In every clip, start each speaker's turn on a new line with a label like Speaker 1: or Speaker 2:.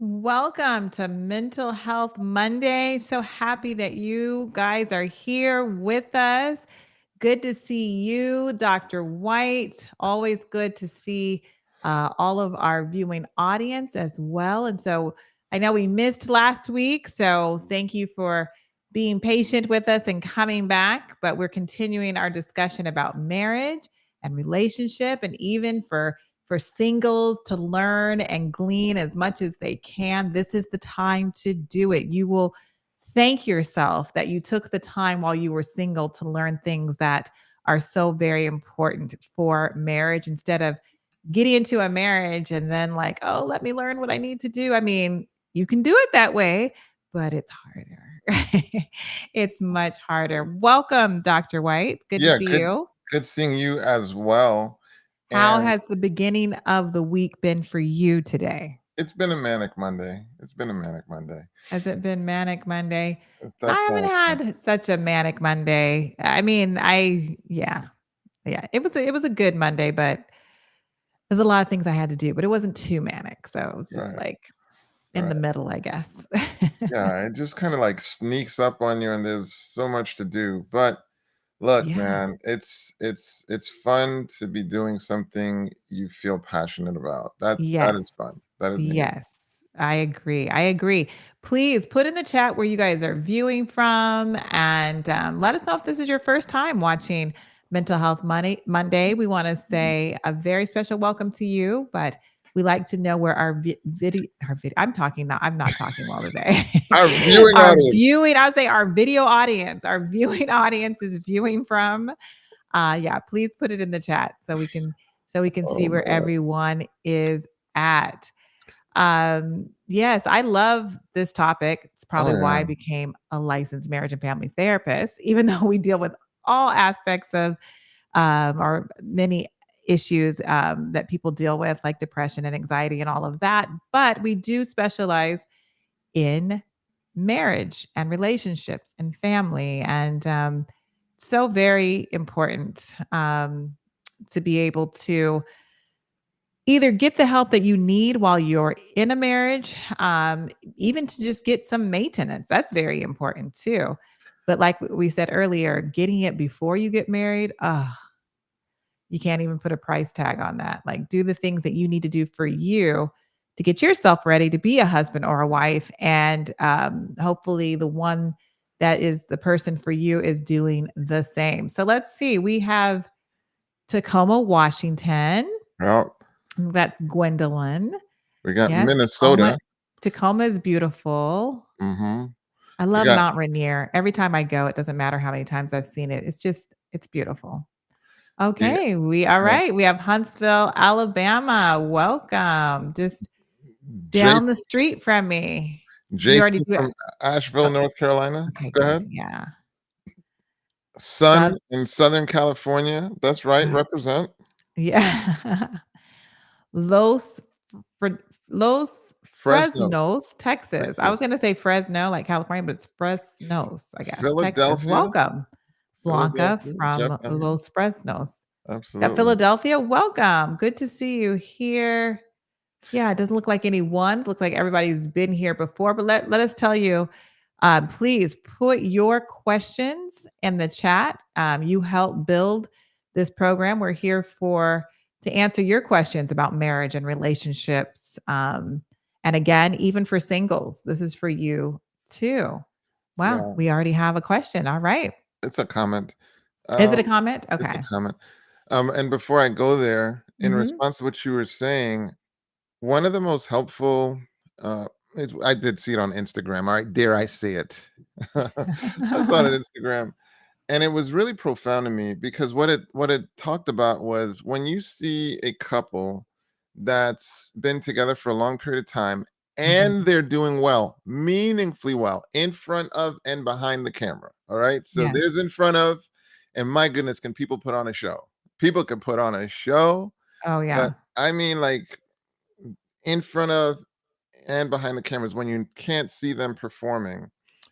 Speaker 1: Welcome to Mental Health Monday. So happy that you guys are here with us. Good to see you, Dr. Whyte. Always good to see all of our viewing audience as well. And so I know we missed last week. So thank you for being patient with us and coming back. But we're continuing our discussion about marriage and relationship, and even for singles to learn and glean as much as they can. This is the time to do it. You will thank yourself that you took the time while you were single to learn things that are so very important for marriage instead of getting into a marriage and then like, oh, let me learn what I need to do. I mean, you can do it that way, but it's harder. It's much harder. Welcome, Dr. Whyte. Good to
Speaker 2: Yeah,
Speaker 1: see
Speaker 2: good
Speaker 1: you.
Speaker 2: good seeing you as well.
Speaker 1: How
Speaker 2: And
Speaker 1: has the beginning of the week been for you today?
Speaker 2: it's been a manic Monday. It's been a manic Monday.
Speaker 1: Has it been manic Monday? I
Speaker 2: That's how
Speaker 1: haven't
Speaker 2: it's been.
Speaker 1: had such a manic Monday. I mean, yeah. It was a good Monday, but there's a lot of things I had to do, but it wasn't too manic. So it was just
Speaker 2: Right,
Speaker 1: like in the
Speaker 2: right.
Speaker 1: middle, I guess.
Speaker 2: Yeah, it just kind of like sneaks up on you and there's so much to do. But look,
Speaker 1: Yeah.
Speaker 2: man, it's fun to be doing something you feel passionate about. That is
Speaker 1: Yes.
Speaker 2: fun. That is meaningful.
Speaker 1: Yes. I agree. I agree. Please put in the chat where you guys are viewing from and let us know if this is your first time watching Mental Health Monday. We want to say a very special welcome to you, but we like to know where our video, I'm not talking well today.
Speaker 2: Our viewing audience.
Speaker 1: I would say our video audience, our viewing audience is viewing from. Yeah, please put it in the chat so we can see
Speaker 2: Oh
Speaker 1: where
Speaker 2: man.
Speaker 1: everyone is at. Yes, I love this topic. It's
Speaker 2: Oh
Speaker 1: probably why
Speaker 2: yeah.
Speaker 1: I became a licensed marriage and family therapist, even though we deal with all aspects of or many issues that people deal with, like depression and anxiety and all of that. But we do specialize in marriage and relationships and family. And so very important to be able to either get the help that you need while you're in a marriage, even to just get some maintenance. That's very important too. But like we said earlier, getting it before you get married, you can't even put a price tag on that. Like, do the things that you need to do for you to get yourself ready to be a husband or a wife. And hopefully, the one that is the person for you is doing the same. So let's see. We have Tacoma, Washington.
Speaker 2: Well,
Speaker 1: That's Gwendolyn.
Speaker 2: we got
Speaker 1: Yes, Tacoma
Speaker 2: Minnesota.
Speaker 1: Tacoma is beautiful.
Speaker 2: Mm-hmm.
Speaker 1: I
Speaker 2: We
Speaker 1: love
Speaker 2: got
Speaker 1: Mount Rainier. Every time I go, it doesn't matter how many times I've seen it. It's beautiful.
Speaker 2: yeah,
Speaker 1: Okay, we all
Speaker 2: yeah.
Speaker 1: right. We have Huntsville, Alabama. Welcome. Just down the
Speaker 2: Jace
Speaker 1: street from me. You already
Speaker 2: Jason
Speaker 1: do it.
Speaker 2: from Asheville,
Speaker 1: Oh,
Speaker 2: North Carolina.
Speaker 1: okay,
Speaker 2: Go
Speaker 1: good.
Speaker 2: ahead.
Speaker 1: Yeah.
Speaker 2: Sun
Speaker 1: South,
Speaker 2: in Southern California. That's right.
Speaker 1: uh,
Speaker 2: Represent.
Speaker 1: yeah. Los Fre- Los
Speaker 2: Fresno,
Speaker 1: Fresnos, Texas. I was
Speaker 2: Texas.
Speaker 1: going to say Fresno, like California, but it's Fresnos, I guess. Texas.
Speaker 2: Philadelphia.
Speaker 1: Welcome, Blanca
Speaker 2: Philadelphia.
Speaker 1: from
Speaker 2: Definitely.
Speaker 1: Los Fresnos. Got
Speaker 2: Absolutely.
Speaker 1: Philadelphia. Welcome. Good to see you here. Yeah, it doesn't look like any ones. Looks like everybody's been here before, but let us tell you, please put your questions in the chat. You help build this program. We're here for to answer your questions about marriage and relationships. And again, even for singles, this is for you too. Wow,
Speaker 2: Yeah.
Speaker 1: we already have a question. All right.
Speaker 2: It's a comment.
Speaker 1: Is it a
Speaker 2: Um,
Speaker 1: comment?
Speaker 2: it's a
Speaker 1: Okay.
Speaker 2: comment. And before I go there, in
Speaker 1: Mhm.
Speaker 2: response to what you were saying, one of the most helpful, uh, I did see it on Instagram. All right, dare I say it? I saw it on Instagram, and it was really profound to me because what it talked about was when you see a couple that's been together for a long period of time
Speaker 1: Mhm.
Speaker 2: and they're doing well, meaningfully well, in front of and behind the camera. All right, so
Speaker 1: Yes.
Speaker 2: there's in front of, and my goodness, can people put on a show? People can put on a show,
Speaker 1: Oh,
Speaker 2: but
Speaker 1: yeah.
Speaker 2: I mean, like in front of and behind the cameras when you can't see them performing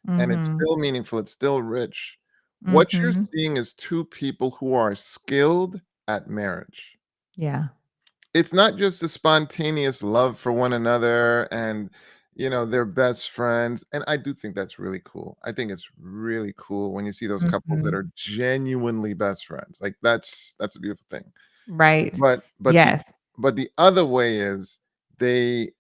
Speaker 2: and it's
Speaker 1: Mhm.
Speaker 2: still meaningful, it's still rich. What you're
Speaker 1: Mhm.
Speaker 2: seeing is two people who are skilled at marriage.
Speaker 1: Yeah.
Speaker 2: It's not just a spontaneous love for one another and they're best friends, and I do think that's really cool. I think it's really cool when you see those couples that
Speaker 1: Mhm.
Speaker 2: are genuinely best friends. Like, that's a beautiful thing.
Speaker 1: Right.
Speaker 2: But the
Speaker 1: Yes.
Speaker 2: other way is they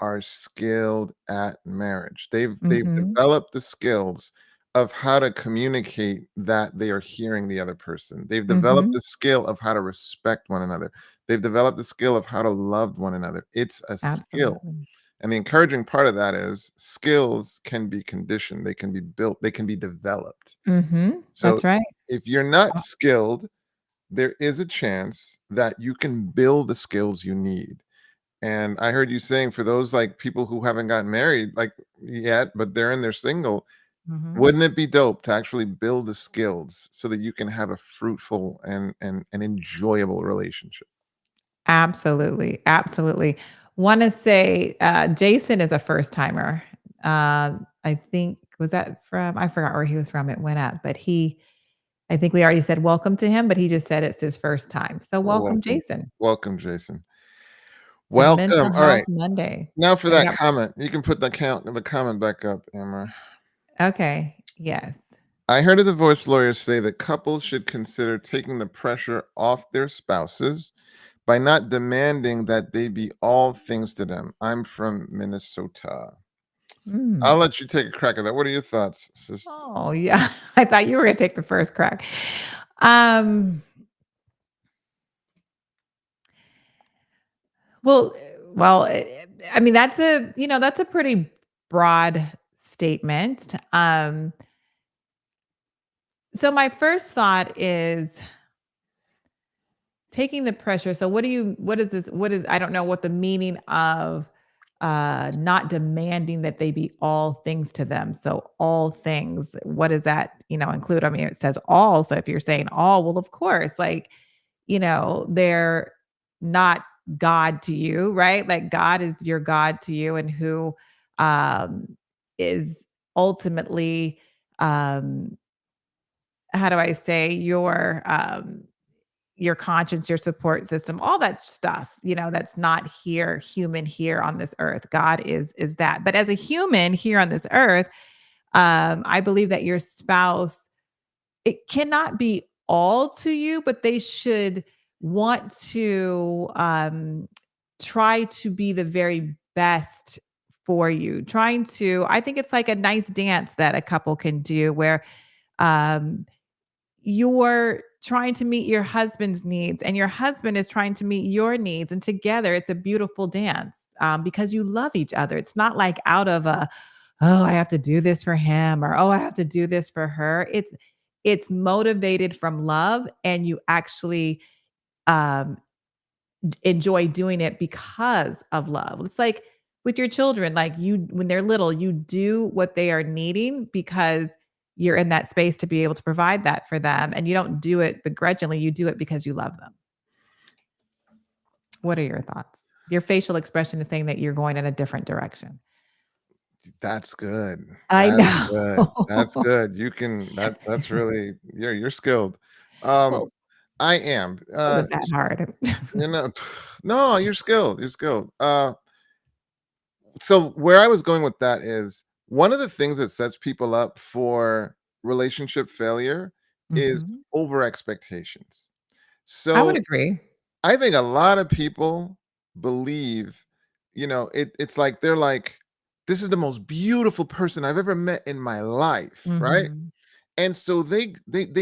Speaker 2: are skilled at marriage. They've
Speaker 1: Mhm.
Speaker 2: developed the skills of how to communicate that they are hearing the other person. They've developed
Speaker 1: Mhm.
Speaker 2: the skill of how to respect one another. They've developed the skill of how to love one another. It's a skill.
Speaker 1: Absolutely.
Speaker 2: And the encouraging part of that is skills can be conditioned, they can be built, they can be developed.
Speaker 1: Mhm.
Speaker 2: So
Speaker 1: That's right.
Speaker 2: if you're not
Speaker 1: Uh,
Speaker 2: skilled, there is a chance that you can build the skills you need. And I heard you saying for those like people who haven't gotten married like yet, but they're in their single,
Speaker 1: mhm.
Speaker 2: wouldn't it be dope to actually build the skills so that you can have a fruitful and enjoyable relationship?
Speaker 1: Absolutely, absolutely. Wanna say, Jason is a first timer. I think was that from I forgot where he was from, it went up, but I think we already said welcome to him, but he just said it's his first time. So
Speaker 2: Well,
Speaker 1: welcome,
Speaker 2: welcome.
Speaker 1: Jason,
Speaker 2: Welcome, Jason.
Speaker 1: to Mental
Speaker 2: Welcome. All
Speaker 1: Health
Speaker 2: right.
Speaker 1: Monday.
Speaker 2: Now for
Speaker 1: I
Speaker 2: that
Speaker 1: got
Speaker 2: comment. You can put the comment back up, Amber.
Speaker 1: okay, yes.
Speaker 2: I heard a divorce lawyer say that couples should consider taking the pressure off their spouses by not demanding that they be all things to them. I'm from Minnesota.
Speaker 1: Mm.
Speaker 2: I'll let you take a crack at that. What are your thoughts, sis?
Speaker 1: Oh, yeah. I thought you were gonna take the first crack. Um, well, I mean, that's a pretty broad statement. So my first thought is taking the pressure. So what is this? What is I don't know what the meaning of not demanding that they be all things to them. So all things, what does that, include? I mean, it says all. So if you're saying all, well, of course, like, they're not God to you, right? Like God is your God to you and who is ultimately um how do I say your conscience, your support system, all that stuff, that's not human here on this earth. God is that. But as a human here on this earth, I believe that your spouse, it cannot be all to you, but they should want to try to be the very best for you. I think it's like a nice dance that a couple can do where um you're trying to meet your husband's needs and your husband is trying to meet your needs, and together it's a beautiful dance, because you love each other. It's not like out of a, oh, I have to do this for him, or oh, I have to do this for her. It's motivated from love, and you actually um enjoy doing it because of love. It's like with your children, like you when they're little, you do what they are needing because you're in that space to be able to provide that for them, and you don't do it begrudgingly, you do it because you love them. What are your thoughts? Your facial expression is saying that you're going in a different direction.
Speaker 2: That's good.
Speaker 1: I
Speaker 2: That's good.
Speaker 1: know.
Speaker 2: That's good. You can that's really you're skilled. Um,
Speaker 1: Well,
Speaker 2: I am.
Speaker 1: wasn't that hard.
Speaker 2: You know, no, you're skilled. You're skilled. So where I was going with that is one of the things that sets people up for relationship failure is
Speaker 1: Mhm.
Speaker 2: over expectations.
Speaker 1: I would
Speaker 2: So
Speaker 1: agree.
Speaker 2: I think a lot of people believe, it's like they're like, this is the most beautiful person I've ever met in my life, right?
Speaker 1: Mhm.
Speaker 2: And so they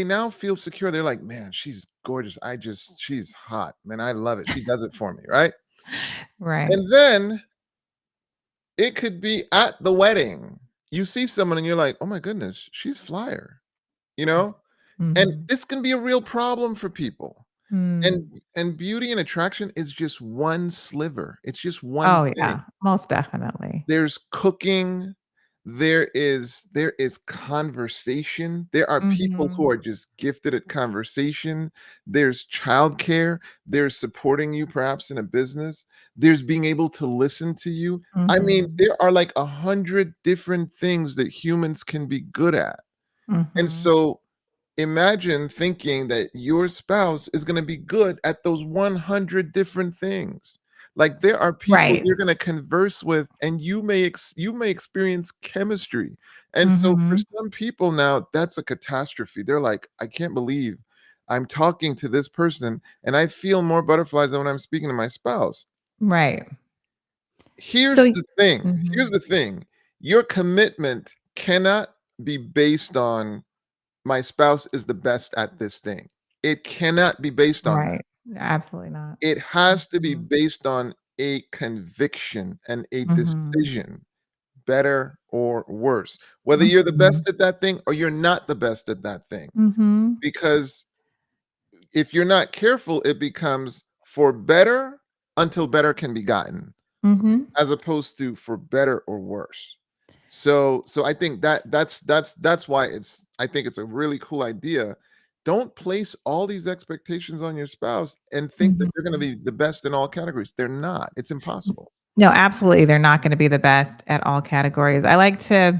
Speaker 2: now feel secure. They're like, man, she's gorgeous. She's hot, man. I love it. She does it for me, right?
Speaker 1: Right.
Speaker 2: And then it could be at the wedding. You see someone and you're like, oh my goodness, she's flyer, you know? And
Speaker 1: Mhm.
Speaker 2: this can be a real problem for people.
Speaker 1: Mm.
Speaker 2: And beauty and attraction is just one sliver. It's just one
Speaker 1: Oh,
Speaker 2: thing.
Speaker 1: yeah, most definitely.
Speaker 2: There's cooking, there is conversation. There are people who
Speaker 1: Mhm.
Speaker 2: are just gifted at conversation. There's childcare, there's supporting you perhaps in a business, there's being able to listen to you. I mean,
Speaker 1: Mhm.
Speaker 2: there are like 100 different things that humans can be good at. And
Speaker 1: Mhm.
Speaker 2: so imagine thinking that your spouse is gonna be good at those 100 different things. Like, there are people
Speaker 1: Right.
Speaker 2: you're gonna converse with, and you may experience chemistry, and so for
Speaker 1: Mhm.
Speaker 2: some people now, that's a catastrophe. They're like, "I can't believe I'm talking to this person, and I feel more butterflies than when I'm speaking to my spouse."
Speaker 1: Right.
Speaker 2: Here's
Speaker 1: So
Speaker 2: the thing, here's
Speaker 1: mhm.
Speaker 2: the thing, your commitment cannot be based on, "My spouse is the best at this thing." It cannot be based on that.
Speaker 1: Right. Absolutely not.
Speaker 2: It has to be
Speaker 1: Mhm.
Speaker 2: based on a conviction and a
Speaker 1: Mhm.
Speaker 2: decision, better or worse. Whether you're the
Speaker 1: Mhm.
Speaker 2: best at that thing or you're not the best at that thing.
Speaker 1: Mhm.
Speaker 2: Because if you're not careful, it becomes for better until better can be gotten,
Speaker 1: Mhm.
Speaker 2: as opposed to for better or worse. So I think that's why I think it's a really cool idea. Don't place all these expectations on your spouse and think that
Speaker 1: Mhm.
Speaker 2: they're going to be the best in all categories. They're not. It's impossible.
Speaker 1: No, absolutely, they're not gonna be the best at all categories. I like to,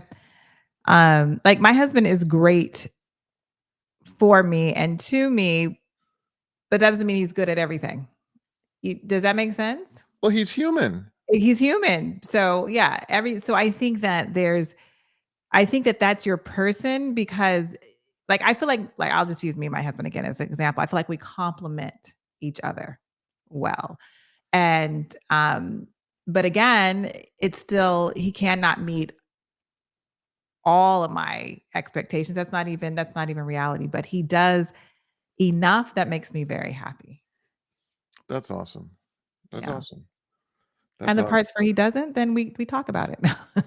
Speaker 1: like, my husband is great for me and to me, but that doesn't mean he's good at everything. Does that make sense?
Speaker 2: Well, he's human.
Speaker 1: He's human. So, yeah, I think that that's your person because like, I feel like, I'll just use me and my husband again as an example. I feel like we complement each other well. And, but again, it's still he cannot meet all of my expectations. That's not even reality, but he does enough that makes me very happy.
Speaker 2: That's awesome. That's
Speaker 1: Yeah.
Speaker 2: awesome.
Speaker 1: And
Speaker 2: That's
Speaker 1: the
Speaker 2: awesome.
Speaker 1: parts where he doesn't, then we talk about it.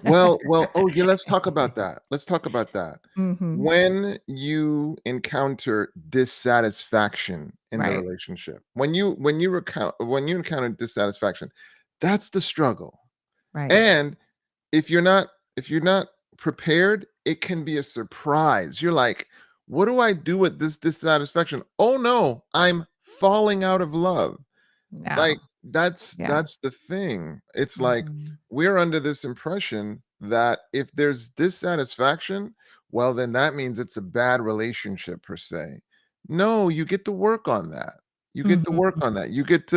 Speaker 2: Oh yeah, let's talk about that. Let's talk about that.
Speaker 1: Mhm.
Speaker 2: When you encounter dissatisfaction in the
Speaker 1: Right.
Speaker 2: relationship, when you encounter dissatisfaction, that's the struggle.
Speaker 1: Right.
Speaker 2: And if you're not prepared, it can be a surprise. You're like, "What do I do with this dissatisfaction? Oh no, I'm falling out of love."
Speaker 1: No.
Speaker 2: Like,
Speaker 1: Yeah.
Speaker 2: that's the thing. It's like
Speaker 1: Mhm.
Speaker 2: we're under this impression that if there's dissatisfaction, well, then that means it's a bad relationship per se. No, you get to work on that. You get to work
Speaker 1: Mhm.
Speaker 2: on that. You get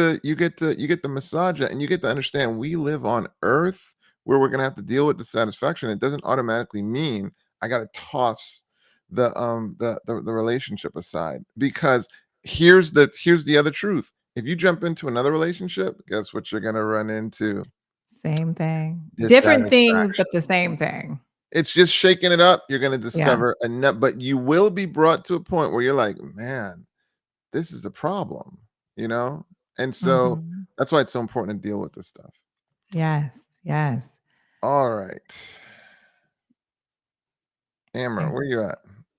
Speaker 2: to massage it, and you get to understand we live on earth where we're gonna have to deal with dissatisfaction. It doesn't automatically mean I gotta toss the relationship aside because here's the other truth. If you jump into another relationship, guess what you're gonna run into?
Speaker 1: Same thing. Different things,
Speaker 2: Dissatisfaction.
Speaker 1: but the same thing.
Speaker 2: It's just shaking it up. You're gonna
Speaker 1: Yeah.
Speaker 2: discover enough, but you will be brought to a point where you're like, "Man, this is a problem," you know? And so
Speaker 1: Mhm.
Speaker 2: that's why it's so important to deal with this stuff.
Speaker 1: Yes. Yes.
Speaker 2: All right.
Speaker 1: I
Speaker 2: Amber,
Speaker 1: s
Speaker 2: where you at?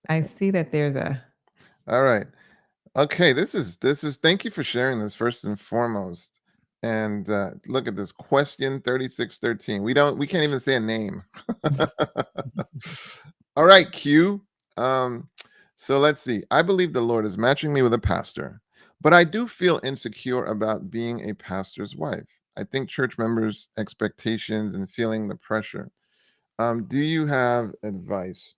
Speaker 1: I see that there's a
Speaker 2: All right. Okay, this is thank you for sharing this first and foremost. And look at this question 3613. We can't even say a name. All right, Q. Um, so let's see. I believe the Lord is matching me with a pastor, but I do feel insecure about being a pastor's wife. I think church members' expectations and feeling the pressure. Do you have advice?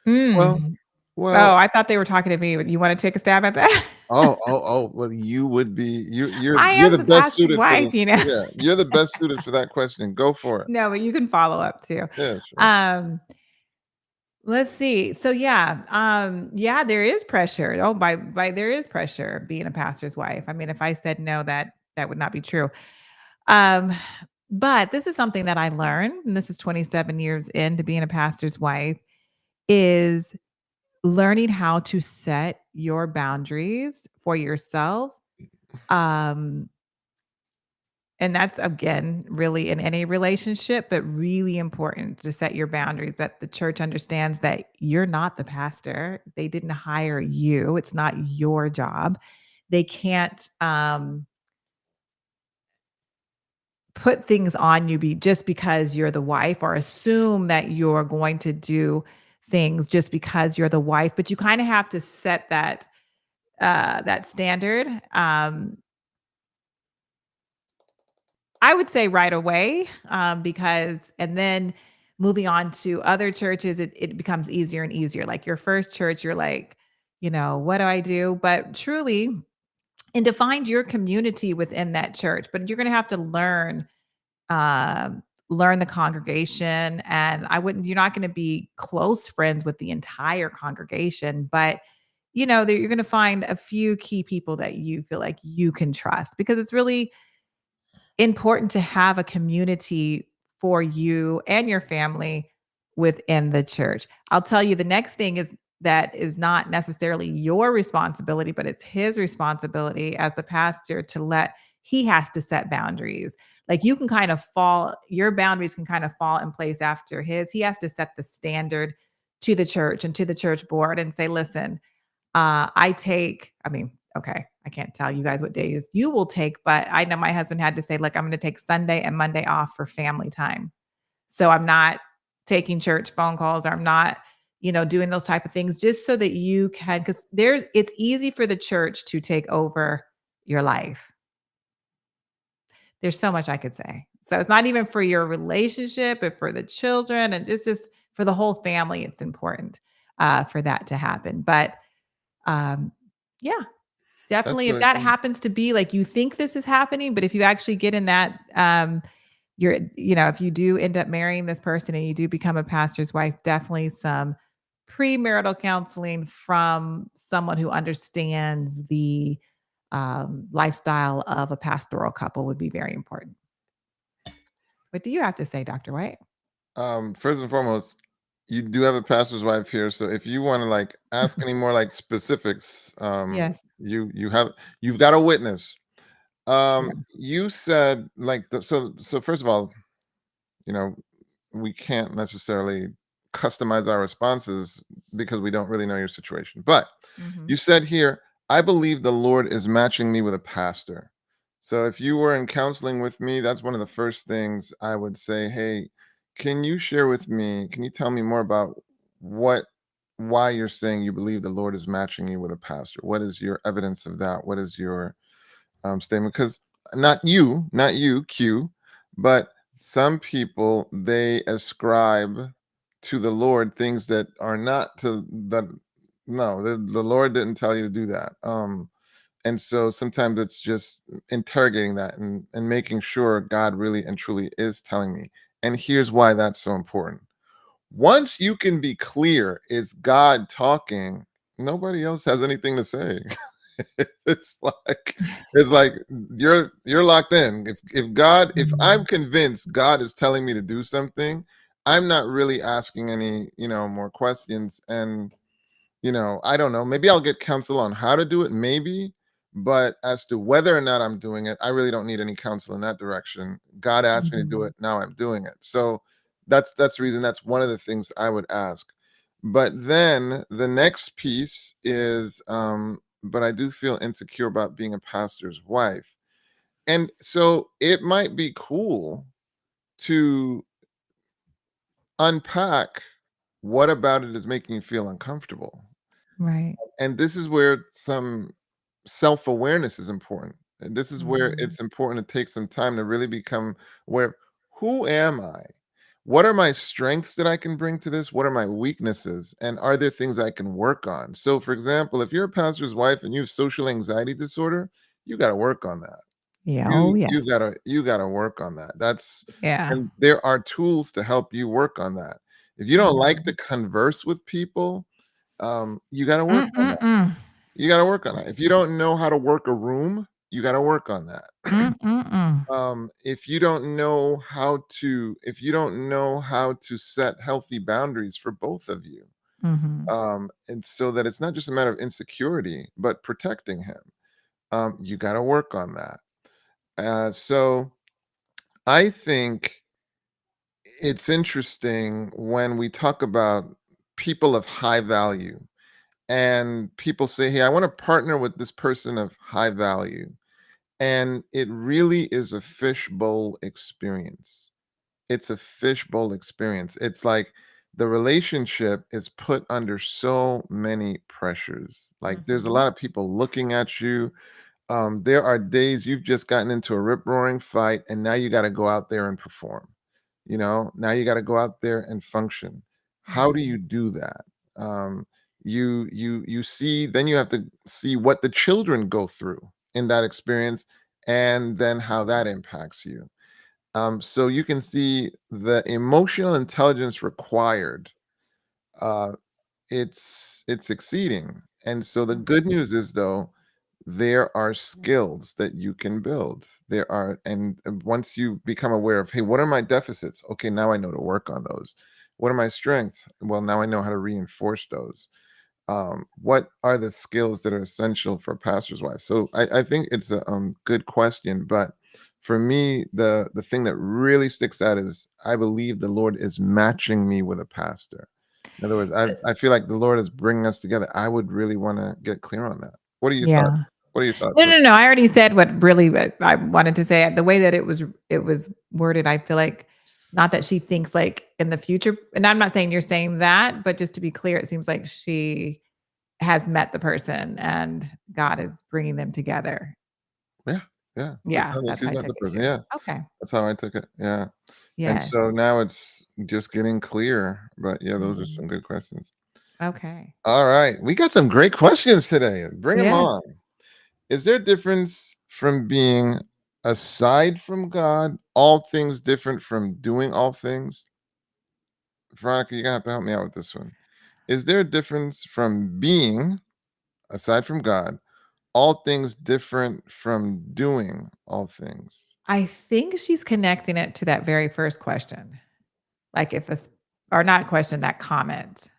Speaker 2: Well,
Speaker 1: Mm. Oh,
Speaker 2: well,
Speaker 1: I thought they were talking to me. You wanna take a stab at that?
Speaker 2: well, you would be
Speaker 1: I
Speaker 2: you're
Speaker 1: am
Speaker 2: the
Speaker 1: the
Speaker 2: best
Speaker 1: pastor's
Speaker 2: suited for
Speaker 1: wife,
Speaker 2: this.
Speaker 1: you know?
Speaker 2: Yeah, you're the best suited for that question. Go for it.
Speaker 1: No, but you can follow up too.
Speaker 2: Yeah, sure.
Speaker 1: Um, let's see. So yeah, there is pressure. Oh, by there is pressure being a pastor's wife. I mean, if I said no, that would not be true. Um, but this is something that I learned, and this is 27 years into being a pastor's wife, is learning how to set your boundaries for yourself. Um, And that's again really in any relationship, but really important to set your boundaries that the church understands that you're not the pastor. They didn't hire you. It's not your job. They can't put things on you just because you're the wife or assume that you're going to do things just because you're the wife. But you kind of have to set that standard. I would say right away, because and then moving on to other churches, it becomes easier and easier. Like your first church, you're like, what do I do? But truly, and to find your community within that church. But you're going to have to learn the congregation, and you're not going to be close friends with the entire congregation, but you're going to find a few key people that you feel like you can trust, because it's really important to have a community for you and your family within the church. I'll tell you, the next thing is that is not necessarily your responsibility, but it's his responsibility as the pastor to he has to set boundaries. Like, your boundaries can kind of fall in place after his. He has to set the standard to the church and to the church board and say, listen, okay, I can't tell you guys what days you will take, but I know my husband had to say, look, I'm going to take Sunday and Monday off for family time. So I'm not taking church phone calls, or I'm not, doing those type of things, just so that you can, because it's easy for the church to take over your life. There's so much I could say. So it's not even for your relationship, but for the children, and it's just for the whole family. It's important for that to happen. But um, yeah,
Speaker 2: That's
Speaker 1: definitely, if
Speaker 2: really
Speaker 1: that
Speaker 2: cool.
Speaker 1: happens to be like you think this is happening, but if you actually get in that, if you do end up marrying this person and you do become a pastor's wife, definitely some premarital counseling from someone who understands the lifestyle of a pastoral couple would be very important. What do you have to say, Dr. White?
Speaker 2: First and foremost, you do have a pastor's wife here, so if you want to like ask any more like specifics,
Speaker 1: Yes.
Speaker 2: you've got a witness.
Speaker 1: Yeah.
Speaker 2: You said like so first of all, you know, we can't necessarily customize our responses because we don't really know your situation. But
Speaker 1: Mhm.
Speaker 2: you said here, I believe the Lord is matching me with a pastor. So if you were in counseling with me, that's one of the first things I would say, hey, can you share with me? Can you tell me more about what why you're saying you believe the Lord is matching you with a pastor? What is your evidence of that? What is your statement? Because not you, Q, but some people they ascribe to the Lord things that are not to that. No, the Lord didn't tell you to do that. And so sometimes it's just interrogating that and making sure God really and truly is telling me. And here's why that's so important. Once you can be clear, it's God talking, nobody else has anything to say. it's like it's like you're locked in. If I'm
Speaker 1: Mhm.
Speaker 2: convinced God is telling me to do something, I'm not really asking any, more questions. And I don't know. Maybe I'll get counsel on how to do it, maybe. But as to whether or not I'm doing it, I really don't need any counsel in that direction. God asked me to do
Speaker 1: Mhm.
Speaker 2: it. Now I'm doing it. So that's the reason. That's one of the things I would ask. But then the next piece is, but I do feel insecure about being a pastor's wife. And so it might be cool to unpack what about it is making you feel uncomfortable.
Speaker 1: Right.
Speaker 2: And this is where some self-awareness is important. And this is where
Speaker 1: Mhm.
Speaker 2: it's important to take some time to really become aware. Who am I? What are my strengths that I can bring to this? What are my weaknesses? And are there things I can work on? So, for example, if you're a pastor's wife and you have social anxiety disorder, you got to work on that.
Speaker 1: Yeah. Oh,
Speaker 2: You
Speaker 1: yes.
Speaker 2: gotta you gotta work on that. That's
Speaker 1: Yeah.
Speaker 2: and there are tools to help you work on that. If you don't like to
Speaker 1: Mhm.
Speaker 2: converse with people, you got to work on that.
Speaker 1: Mm-mm-mm.
Speaker 2: You got to work on that. If you don't know how to work a room, you got to work on that.
Speaker 1: Mm-mm-mm.
Speaker 2: If you don't know how to set healthy boundaries for both of you,
Speaker 1: Mhm.
Speaker 2: and so that it's not just a matter of insecurity, but protecting him, you got to work on that. So I think it's interesting when we talk about people of high value and people say, hey, I want to partner with this person of high value. And it really is a fishbowl experience. It's a fishbowl experience. It's like the relationship is put under so many pressures. Like there's a
Speaker 1: Mhm.
Speaker 2: lot of people looking at you. There are days you've just gotten into a rip roaring fight, and now you got to go out there and perform. Now you got to go out there and function. How do
Speaker 1: Mhm.
Speaker 2: you do that? You see, then you have to see what the children go through. in that experience, and then how that impacts you. So you can see the emotional intelligence required. Uh, it's exceeding. And so the good
Speaker 1: Mhm.
Speaker 2: news is though, there are skills that you can build. There are, and once you become aware of, hey, what are my deficits? Okay, now I know to work on those. What are my strengths? Well, now I know how to reinforce those. What are the skills that are essential for pastors' wives? So I think it's a good question, but for me, the thing that really sticks out is I believe the Lord is matching me with a pastor. In other words, I feel like the Lord is bringing us together. I would really want to get clear on that. What are your
Speaker 1: Yeah.
Speaker 2: thoughts? What are your thoughts?
Speaker 1: No, no, no, I already said what really what I wanted to say. The way that it was worded, I feel like not that she thinks, like, in the future, and I'm not saying you're saying that, but just to be clear, it seems like she has met the person and God is bringing them together.
Speaker 2: Yeah, yeah. It
Speaker 1: Yeah,
Speaker 2: sounds like
Speaker 1: that's how
Speaker 2: she's
Speaker 1: I
Speaker 2: not
Speaker 1: took
Speaker 2: the
Speaker 1: it
Speaker 2: person.
Speaker 1: too.
Speaker 2: Yeah,
Speaker 1: Okay.
Speaker 2: that's how I took it. Yeah. And
Speaker 1: Yes.
Speaker 2: so now it's just getting clear. But yeah, those are
Speaker 1: Mhm.
Speaker 2: some good questions.
Speaker 1: Okay.
Speaker 2: All right. We got some great questions today. Bring them on.
Speaker 1: Yes.
Speaker 2: Is there a difference from being aside from God, all things different from doing all things? Veronica, you're going to have to help me out with this one. Is there a difference from being aside from God, all things different from doing all things?
Speaker 1: I think she's connecting it to that very first question. Like if this or not question, that comment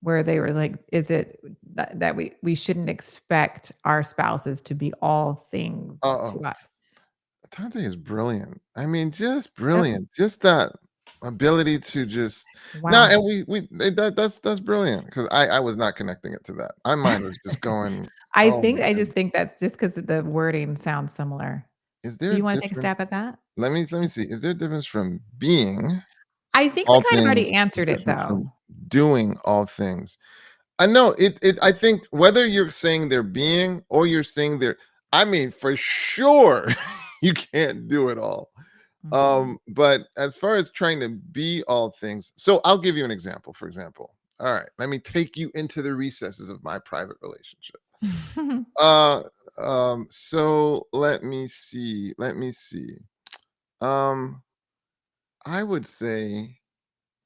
Speaker 1: where they were like, is it that we shouldn't expect our spouses to be all things
Speaker 2: Oh,
Speaker 1: to us?
Speaker 2: Atonte is brilliant. I mean, just
Speaker 1: Yep.
Speaker 2: brilliant. Just that ability to just no,
Speaker 1: Wow.
Speaker 2: and that's brilliant because I was not connecting it to that. My mind was just going, oh my
Speaker 1: I just
Speaker 2: goodness.
Speaker 1: think that's just because the wording sounds similar.
Speaker 2: Is
Speaker 1: Do
Speaker 2: there a
Speaker 1: you wanna take a
Speaker 2: difference?
Speaker 1: stab at that?
Speaker 2: Let me see. Is there a difference from being
Speaker 1: I think we
Speaker 2: all
Speaker 1: kind of
Speaker 2: things
Speaker 1: already answered it
Speaker 2: different from
Speaker 1: though.
Speaker 2: doing all things? I know it I think whether you're saying they're being or you're saying they're I mean, for sure, you can't do it all.
Speaker 1: Mhm.
Speaker 2: But as far as trying to be all things, so I'll give you an example. For example, all right, let me take you into the recesses of my private relationship. Uh, so let me see. Let me see. Um, I would say,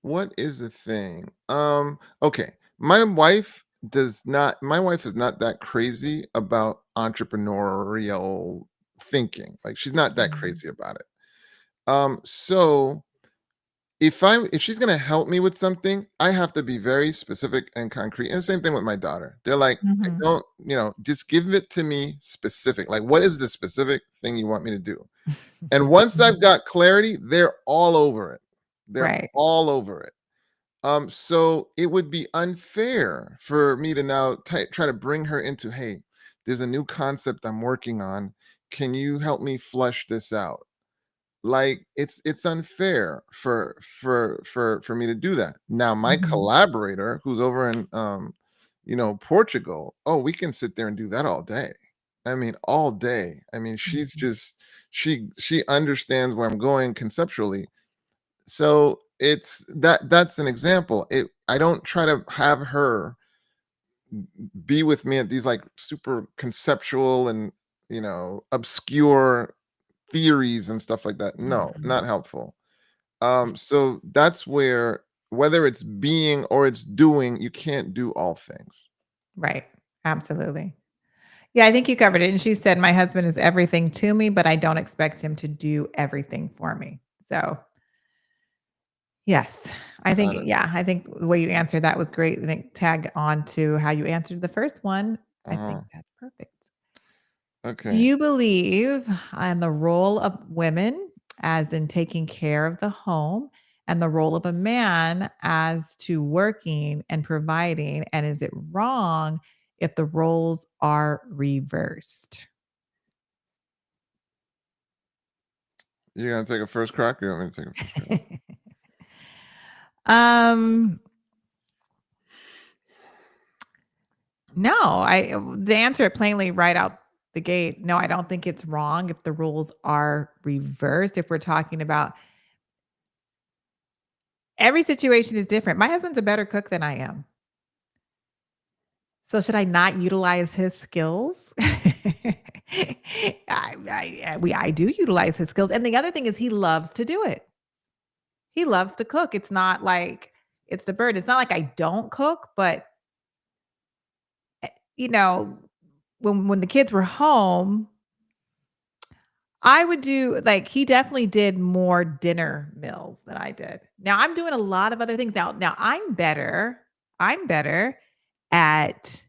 Speaker 2: what is the thing? Okay, my wife is not that crazy about entrepreneurial thinking. Like she's not that
Speaker 1: Mhm.
Speaker 2: crazy about it. So if she's gonna help me with something, I have to be very specific and concrete. And the same thing with my daughter. They're like, I
Speaker 1: Mhm.
Speaker 2: don't, just give it to me specific. Like, what is the specific thing you want me to do? And once I've
Speaker 1: Mhm.
Speaker 2: got clarity, they're all over it. They're
Speaker 1: Right.
Speaker 2: all over it. So it would be unfair for me to now try to bring her into, hey, there's a new concept I'm working on. Can you help me flush this out? Like it's unfair for me to do that. Now my
Speaker 1: Mhm.
Speaker 2: collaborator who's over in Portugal, oh, we can sit there and do that all day. I mean, all day. I mean, she's
Speaker 1: Mhm.
Speaker 2: just she understands where I'm going conceptually. So it's that's an example. I don't try to have her be with me at these like super conceptual and obscure theories and stuff like that. No,
Speaker 1: Mhm.
Speaker 2: not helpful. So that's where whether it's being or it's doing, you can't do all things.
Speaker 1: Right. Absolutely. Yeah, I think you covered it, and she said, "My husband is everything to me, but I don't expect him to do everything for me." So, yes,
Speaker 2: Got it.
Speaker 1: I think the way you answered that was great. I think tag on to how you answered the first one. I
Speaker 2: Uh-huh.
Speaker 1: think that's perfect. Do
Speaker 2: Okay.
Speaker 1: you believe in the role of women as in taking care of the home and the role of a man as to working and providing? And is it wrong if the roles are reversed?
Speaker 2: You're gonna take a first crack? Or you want me to take a first crack?
Speaker 1: um, no, to answer it plainly right out the gate, no, I don't think it's wrong if the roles are reversed. If we're talking about every situation is different. My husband's a better cook than I am. So should I not utilize his skills? I do utilize his skills, and the other thing is he loves to do it. He loves to cook. It's not like it's the bird. It's not like I don't cook, but, you know, when the kids were home, I would do like he definitely did more dinner meals than I did. Now I'm doing a lot of other things now I'm better at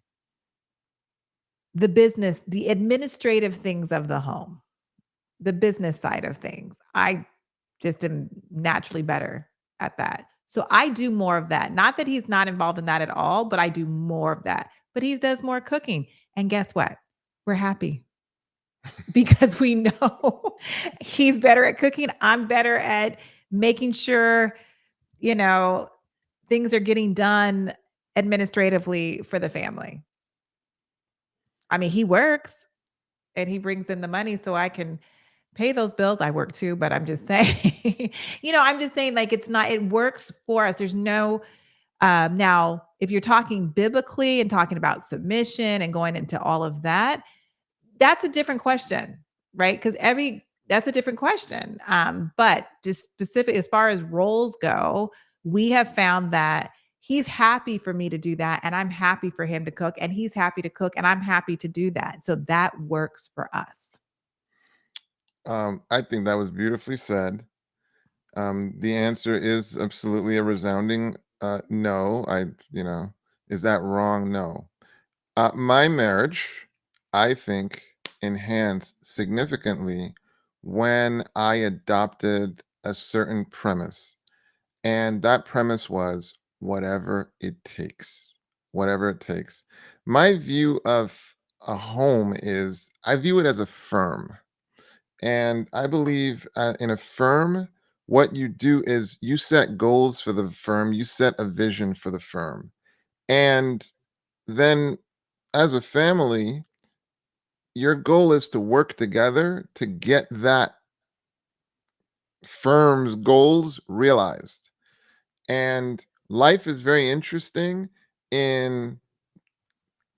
Speaker 1: the administrative things of the home, the business side of things. I just am naturally better at that. So I do more of that. Not that he's not involved in that at all, but I do more of that. But he does more cooking. And guess what? We're happy because we know he's better at cooking. I'm better at making sure, you know, things are getting done administratively for the family. I mean, he works and he brings in the money so I can pay those bills. I work too, but I'm just saying, I'm just saying like it works for us. There's no now if you're talking biblically and talking about submission and going into all of that, that's a different question, right? Because every that's a different question. But just specific as far as roles go, we have found that he's happy for me to do that, and I'm happy for him to cook, and he's happy to cook, and I'm happy to do that. So that works for us.
Speaker 2: I think that was beautifully said. The answer is absolutely a resounding no. Is that wrong? No. My marriage, I think, enhanced significantly when I adopted a certain premise. And that premise was whatever it takes, whatever it takes. My view of a home is I view it as a firm. And I believe in a firm, what you do is you set goals for the firm, you set a vision for the firm. And then as a family, your goal is to work together to get that firm's goals realized. And life is very interesting in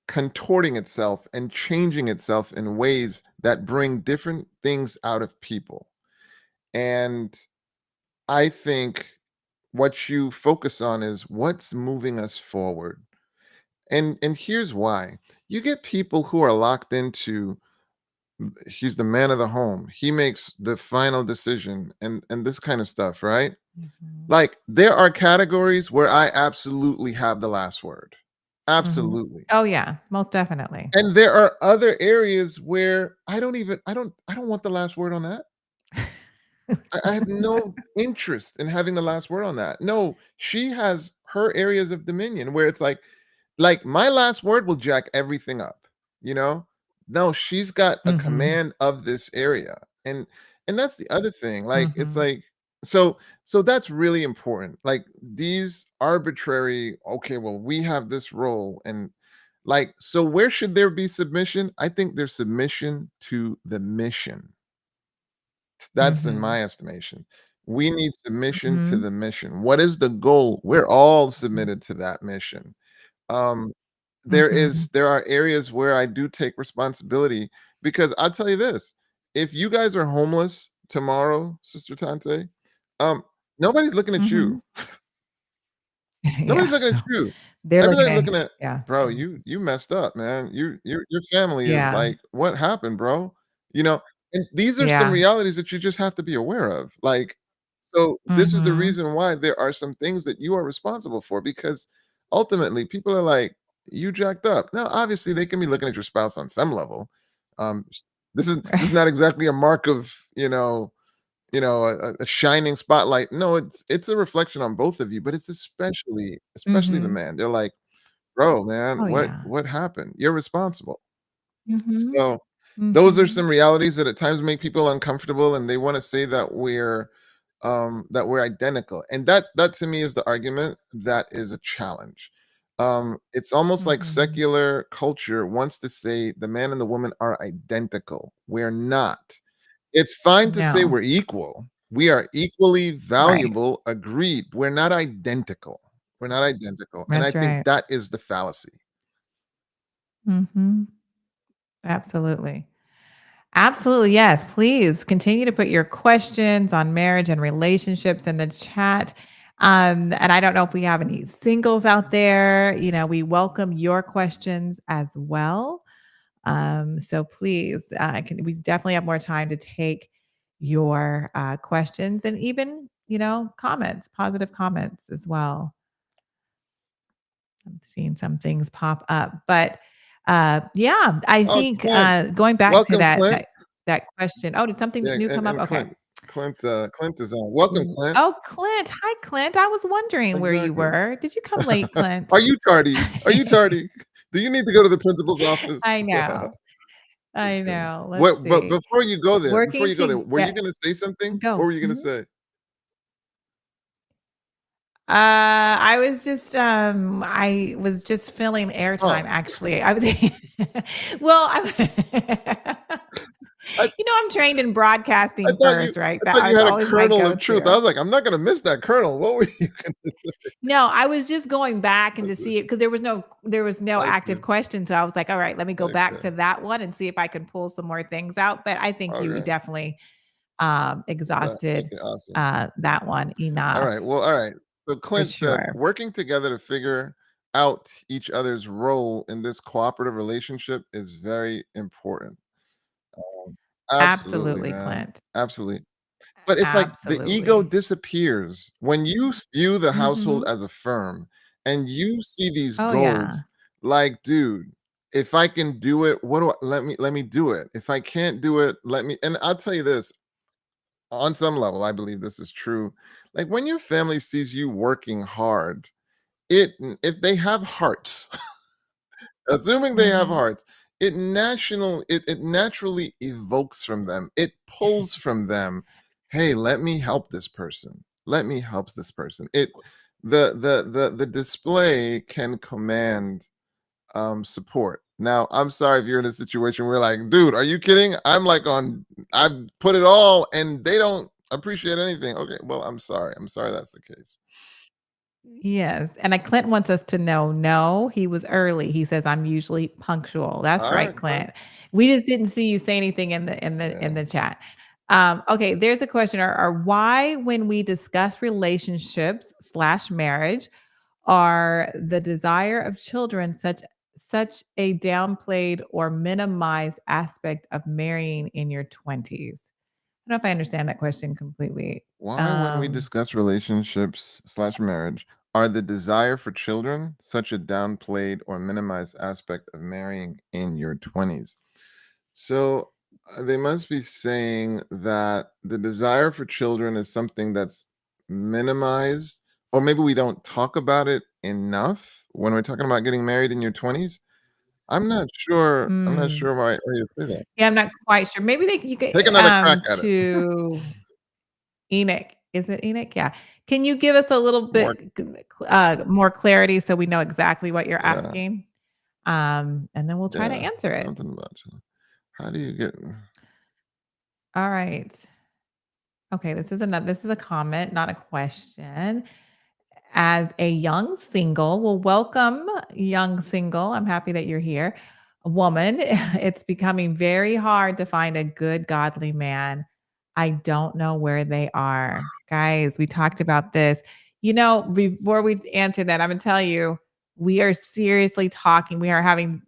Speaker 2: contorting itself and changing itself in ways that bring different things out of people. And I think what you focus on is what's moving us forward. And here's why. You get people who are locked into he's the man of the home. He makes the final decision and this kind of stuff, right?
Speaker 1: Mhm.
Speaker 2: Like there are categories where I absolutely have the last word.
Speaker 1: Mhm.
Speaker 2: Absolutely.
Speaker 1: Oh, yeah, most definitely.
Speaker 2: And there are other areas where I don't want the last word on that. I have no interest in having the last word on that. No, she has her areas of dominion where it's like my last word will jack everything up, you know? No, she's got a
Speaker 1: Mhm.
Speaker 2: command of this area. And that's the other thing. Like it's
Speaker 1: Mhm.
Speaker 2: like so that's really important. Like these arbitrary, okay, well, we have this role and like so where should there be submission? I think there's submission to the mission. That's in
Speaker 1: Mhm.
Speaker 2: my estimation. We need submission to
Speaker 1: Mhm.
Speaker 2: the mission. What is the goal? We're all
Speaker 1: Mhm.
Speaker 2: submitted to that mission. Um,
Speaker 1: Mhm.
Speaker 2: there are areas where I do take responsibility because I'll tell you this, if you guys are homeless tomorrow, Sister Tante, um, nobody's looking at you.
Speaker 1: Mhm. Yeah.
Speaker 2: Nobody's looking at you.
Speaker 1: They're looking
Speaker 2: Everybody's
Speaker 1: at
Speaker 2: looking at,
Speaker 1: yeah.
Speaker 2: "Bro,
Speaker 1: Mhm.
Speaker 2: you messed up, man. Your family is
Speaker 1: Yeah.
Speaker 2: like, what happened, bro?" You know? And these are some
Speaker 1: Yeah.
Speaker 2: realities that you just have to be aware of. Like, so this is the
Speaker 1: Mhm.
Speaker 2: reason why there are some things that you are responsible for because ultimately people are like, "You jacked up." Now, obviously, they can be looking at your spouse on some level. This is not exactly a mark of, a shining spotlight. No, it's a reflection on both of you, but it's especially the
Speaker 1: Mhm.
Speaker 2: man. They're like, "Bro, man,
Speaker 1: Oh, yeah.
Speaker 2: what happened? You're responsible."
Speaker 1: Mhm.
Speaker 2: So, those are
Speaker 1: Mhm.
Speaker 2: some realities that at times make people uncomfortable, and they wanna say that we're identical, and that to me is the argument that is a challenge. It's almost like
Speaker 1: Mhm.
Speaker 2: secular culture wants to say the man and the woman are identical. We're not. It's fine to say
Speaker 1: No.
Speaker 2: we're equal. We are equally
Speaker 1: Right.
Speaker 2: valuable, agreed. We're not identical. We're not identical, and I
Speaker 1: That's
Speaker 2: think
Speaker 1: right.
Speaker 2: that is the fallacy.
Speaker 1: Mhm. Absolutely. Absolutely. Yes. Please continue to put your questions on marriage and relationships in the chat. And I don't know if we have any singles out there. We welcome your questions as well. So please, we definitely have more time to take your questions and even, comments, positive comments as well. I'm seeing some things pop up, but yeah, I
Speaker 2: Oh,
Speaker 1: think
Speaker 2: Clint.
Speaker 1: going back to
Speaker 2: Welcome, Clint.
Speaker 1: that question. Oh, did something
Speaker 2: Yeah,
Speaker 1: new come up?
Speaker 2: and
Speaker 1: Okay.
Speaker 2: Clint is on. Welcome, Clint.
Speaker 1: Oh, Clint. Hi, Clint. I was wondering where you
Speaker 2: Exactly.
Speaker 1: were. Did you come late,
Speaker 2: Are
Speaker 1: Clint?
Speaker 2: you tardy? Are you tardy? Do you need to go to the principal's office?
Speaker 1: I know. I
Speaker 2: Just kidding.
Speaker 1: know. Let's
Speaker 2: What but
Speaker 1: see.
Speaker 2: before
Speaker 1: Working
Speaker 2: you go there,
Speaker 1: to
Speaker 2: were you
Speaker 1: get
Speaker 2: gonna say something? What
Speaker 1: go.
Speaker 2: were you gonna
Speaker 1: Mhm.
Speaker 2: say?
Speaker 1: I was just filling airtime
Speaker 2: Oh,
Speaker 1: actually. I was well,
Speaker 2: I
Speaker 1: I'm trained in
Speaker 2: I
Speaker 1: broadcasting
Speaker 2: thought you
Speaker 1: first, right?
Speaker 2: I thought you
Speaker 1: That's
Speaker 2: had a
Speaker 1: always my
Speaker 2: kernel of truth. I
Speaker 1: go-to.
Speaker 2: was like, "I'm not gonna miss that kernel." What were you gonna say?
Speaker 1: No, I was just going back and
Speaker 2: I
Speaker 1: to
Speaker 2: see.
Speaker 1: see it because there was no
Speaker 2: I
Speaker 1: active
Speaker 2: see.
Speaker 1: question. So I was like, all right, let me go back
Speaker 2: Okay.
Speaker 1: to that one and see if I can pull some more things out. But I think you
Speaker 2: Okay.
Speaker 1: definitely exhausted
Speaker 2: Okay, awesome.
Speaker 1: that one
Speaker 2: All right.
Speaker 1: enough
Speaker 2: Well, all right. So
Speaker 1: for
Speaker 2: Clint said,
Speaker 1: sure.
Speaker 2: working together to figure out each other's role in this cooperative relationship is very important. Um, Absolutely,
Speaker 1: Absolutely,
Speaker 2: man.
Speaker 1: Clint.
Speaker 2: Absolutely. But it's like the ego
Speaker 1: Absolutely.
Speaker 2: disappears when you view the household
Speaker 1: Mhm.
Speaker 2: as a firm and you see these
Speaker 1: Oh yeah.
Speaker 2: goals like, dude, if I can do it, what do I let me do it. If I can't do it, let me and I'll tell you this, on some level, I believe this is true. Like when your family sees you working hard, if they have hearts, assuming they have
Speaker 1: Mhm.
Speaker 2: hearts, it naturally evokes from them. It pulls from them, "Hey, let me help this person. Let me help this person." The display can command support. Now, I'm sorry if you're in a situation where like, dude, are you kidding? I've put it all and they don't appreciate anything. Okay, well, I'm sorry. I'm sorry that's the case.
Speaker 1: Yes, and Clint wants us to know, no, he was early. He says, "I'm usually punctual." That's
Speaker 2: All
Speaker 1: right,
Speaker 2: right, Clint.
Speaker 1: Clint. We just didn't see you say anything in the
Speaker 2: Yeah.
Speaker 1: chat. Okay, there's a question, or why when we discuss relationships/marriage are the desire of children such a downplayed or minimized aspect of marrying in your 20s? I don't know if I understand that question completely.
Speaker 2: Why, when we
Speaker 1: Um,
Speaker 2: discuss relationships slash marriage, are the desire for children such a downplayed or minimized aspect of marrying in your 20s? So they must be saying that the desire for children is something that's minimized, or maybe we don't talk about it enough when we're talking about getting married in your 20s. I'm not sure. I'm not
Speaker 1: mm.
Speaker 2: sure why you say that.
Speaker 1: Yeah, I'm not quite sure. Maybe you could,
Speaker 2: Take another crack at it.
Speaker 1: to Enoch. Is it Enoch? Yeah. Can you give us a little
Speaker 2: More,
Speaker 1: bit more clarity so we know exactly what you're
Speaker 2: yeah,
Speaker 1: asking? And then we'll try to
Speaker 2: yeah,
Speaker 1: answer it.
Speaker 2: something about you. How do you get?
Speaker 1: All right. Okay, this is a comment, not a question. As a young single, well, welcome, young single. I'm happy that you're here. A woman, it's becoming very hard to find a good, godly man. I don't know where they are. Guys, we talked about this. Before we answer that, I'm going to tell you, we are seriously talking. We are having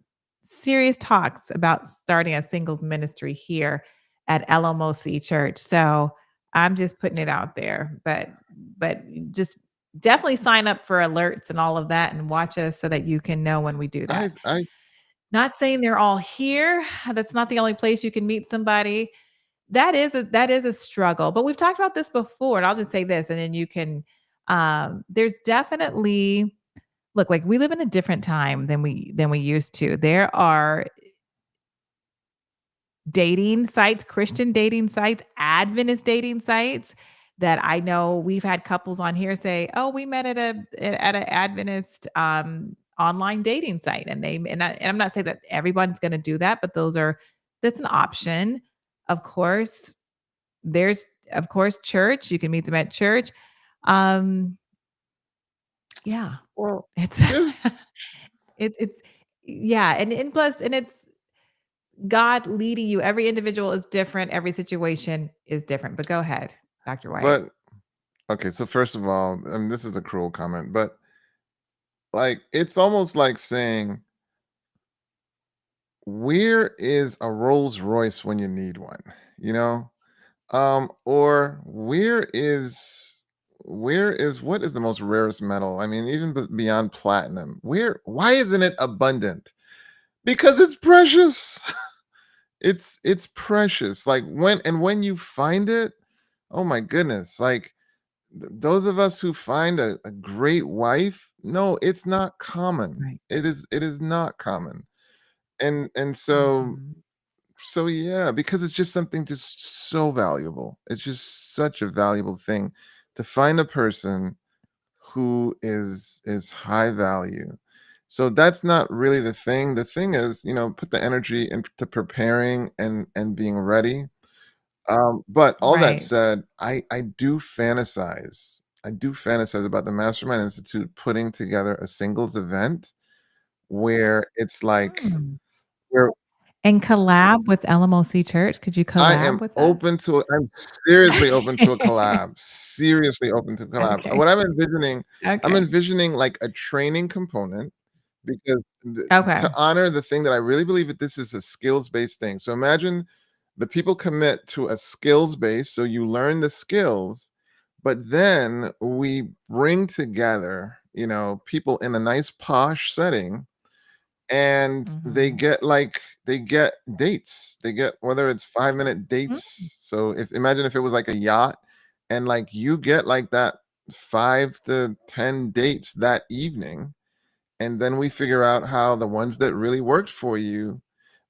Speaker 1: serious talks about starting a singles ministry here at LMOC Church. So I'm just putting it out there, but just definitely sign up for alerts and all of that and watch us so that you can know when we do that.
Speaker 2: I
Speaker 1: Not saying they're all here. That's not the only place you can meet somebody. That is a struggle. But we've talked about this before, and I'll just say this, and then you can there's definitely look, like, we live in a different time than we used to. There are dating sites, Christian dating sites, Adventist dating sites that I know we've had couples on here say, "Oh, we met at an Adventist online dating site," and I'm not saying that everyone's going to do that, but that's an option. Of course, there's of course church. You can meet them at church. Um, yeah,
Speaker 2: well,
Speaker 1: it's
Speaker 2: here's
Speaker 1: it's yeah, and plus and it's God leading you. Every individual is different, every situation is different, but go ahead, Dr. White.
Speaker 2: But okay, so first of all, this is a cruel comment, but like it's almost like saying, where is a Rolls Royce when you need one? You know? Or where is what is the most rarest metal? I mean, even beyond platinum. Why isn't it abundant? Because it's precious. It's precious. Like when you find it, oh my goodness. Like those of us who find a great wife, no, it's not common.
Speaker 1: Right.
Speaker 2: It is not common. And
Speaker 1: Mhm.
Speaker 2: so yeah, because it's just something just so valuable. It's just such a valuable thing to find a person who is high value. So that's not really the thing. The thing is, put the energy into preparing and being ready. But all that
Speaker 1: Right.
Speaker 2: said, I do fantasize. I do fantasize about the Mastermind Institute putting together a singles event where it's like
Speaker 1: Mm.
Speaker 2: where
Speaker 1: And collab with LMOC Church, could you
Speaker 2: I
Speaker 1: collab
Speaker 2: am
Speaker 1: with us?
Speaker 2: open to I'm seriously open to a collab, seriously open to collab.
Speaker 1: Okay,
Speaker 2: What I'm
Speaker 1: okay,
Speaker 2: envisioning like a training component because to
Speaker 1: okay.
Speaker 2: honor the thing that I really believe that this is a skills-based thing. So imagine the people commit to a skills base, so you learn the skills, but then we bring together, people in a nice posh setting and
Speaker 1: Mhm.
Speaker 2: they get dates. They get whether it's 5-minute
Speaker 1: Mm,
Speaker 2: dates. So if imagine if it was like a yacht and like you get like that 5 to 10 dates that evening, and then we figure out how the ones that really worked for you.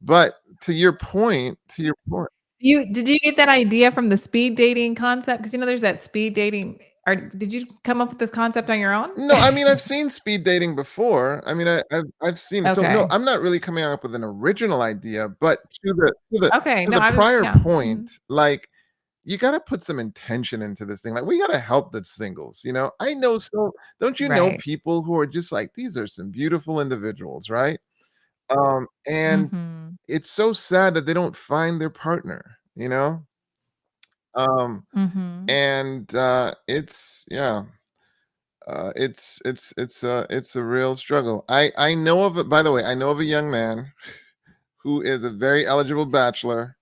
Speaker 2: But to your point,
Speaker 1: did you get that idea from the speed dating concept? Because there's that speed dating or did you come up with this concept on your own?
Speaker 2: no, I mean, I've seen speed dating before. I mean, I've seen it. So, no,
Speaker 1: Okay,
Speaker 2: I'm not really coming up with an original idea, but
Speaker 1: okay,
Speaker 2: to
Speaker 1: no,
Speaker 2: the
Speaker 1: I was
Speaker 2: prior
Speaker 1: yeah, mhm.
Speaker 2: point, like, you gotta put some intention into this thing. Like, we gotta help the singles, you know? I know so don't you know
Speaker 1: Right.
Speaker 2: people who are just like, "These are some beautiful individuals," right? And
Speaker 1: Mhm,
Speaker 2: it's so sad that they don't find their partner, you know? Um,
Speaker 1: mhm.
Speaker 2: and, it's yeah. It's a real struggle. I know of it. By the way, I know of a young man who is a very eligible bachelor.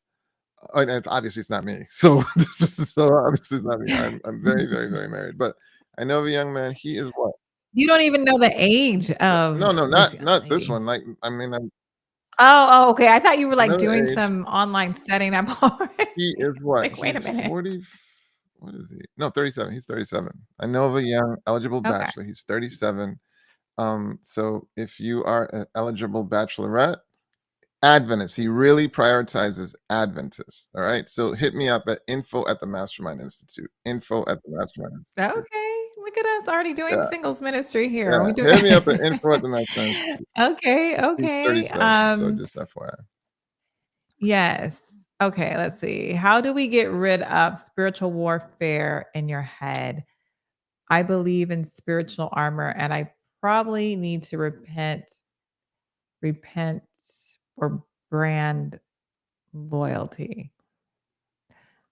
Speaker 2: And it's not me. So this is so obviously it's not me. I'm very very very married. But I know of a young man. He is what?
Speaker 1: You don't even know the age
Speaker 2: No
Speaker 1: of
Speaker 2: no
Speaker 1: this
Speaker 2: not
Speaker 1: young
Speaker 2: not this
Speaker 1: lady.
Speaker 2: one. Like I mean
Speaker 1: Oh, okay, I thought you were, like,
Speaker 2: another
Speaker 1: doing
Speaker 2: age.
Speaker 1: some online setting up already.
Speaker 2: He
Speaker 1: I
Speaker 2: is
Speaker 1: was
Speaker 2: what?
Speaker 1: like, "Wait a
Speaker 2: He's
Speaker 1: minute."
Speaker 2: 40. What is he? No, 37. He's 37. I know of a young eligible
Speaker 1: Okay.
Speaker 2: bachelor. He's 37. So if you are an eligible bachelorette, Adventists. He really prioritizes Adventists. All right. So hit me up at info at the Mastermind Institute. Info at the Mastermind Institute.
Speaker 1: Okay, look at us already doing
Speaker 2: Yeah.
Speaker 1: singles ministry here.
Speaker 2: Yeah.
Speaker 1: We do
Speaker 2: Hit me up at info at the Mastermind Institute.
Speaker 1: Okay,
Speaker 2: He's
Speaker 1: okay,
Speaker 2: 37. So just FYI.
Speaker 1: yes. Okay, let's see. How do we get rid of spiritual warfare in your head? I believe in spiritual armor, and I probably need to repent or brand loyalty.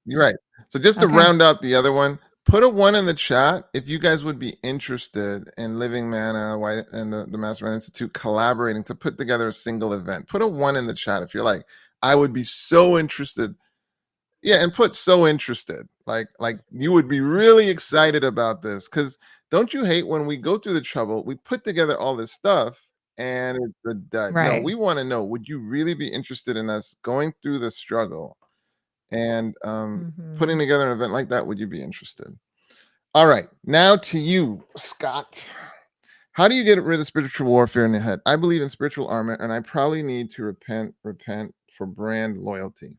Speaker 2: You're right. So just to
Speaker 1: Okay.
Speaker 2: round out the other one, put a one in the chat if you guys would be interested in Living Manna, White, and the Mastermind Institute collaborating to put together a single event. Put a one in the chat if you're like, I would be so interested. Yeah, and put so interested. Like you would be really excited about this cuz don't you hate when we go through the trouble, we put together all this stuff and it's a dud. No,
Speaker 1: Right.
Speaker 2: we want to know, would you really be interested in us going through the struggle and putting
Speaker 1: Mhm.
Speaker 2: together an event like that? Would you be interested? All right. Now to you, Scott. How do you get rid of spiritual warfare in the head? I believe in spiritual armor and I probably need to repent for brand loyalty.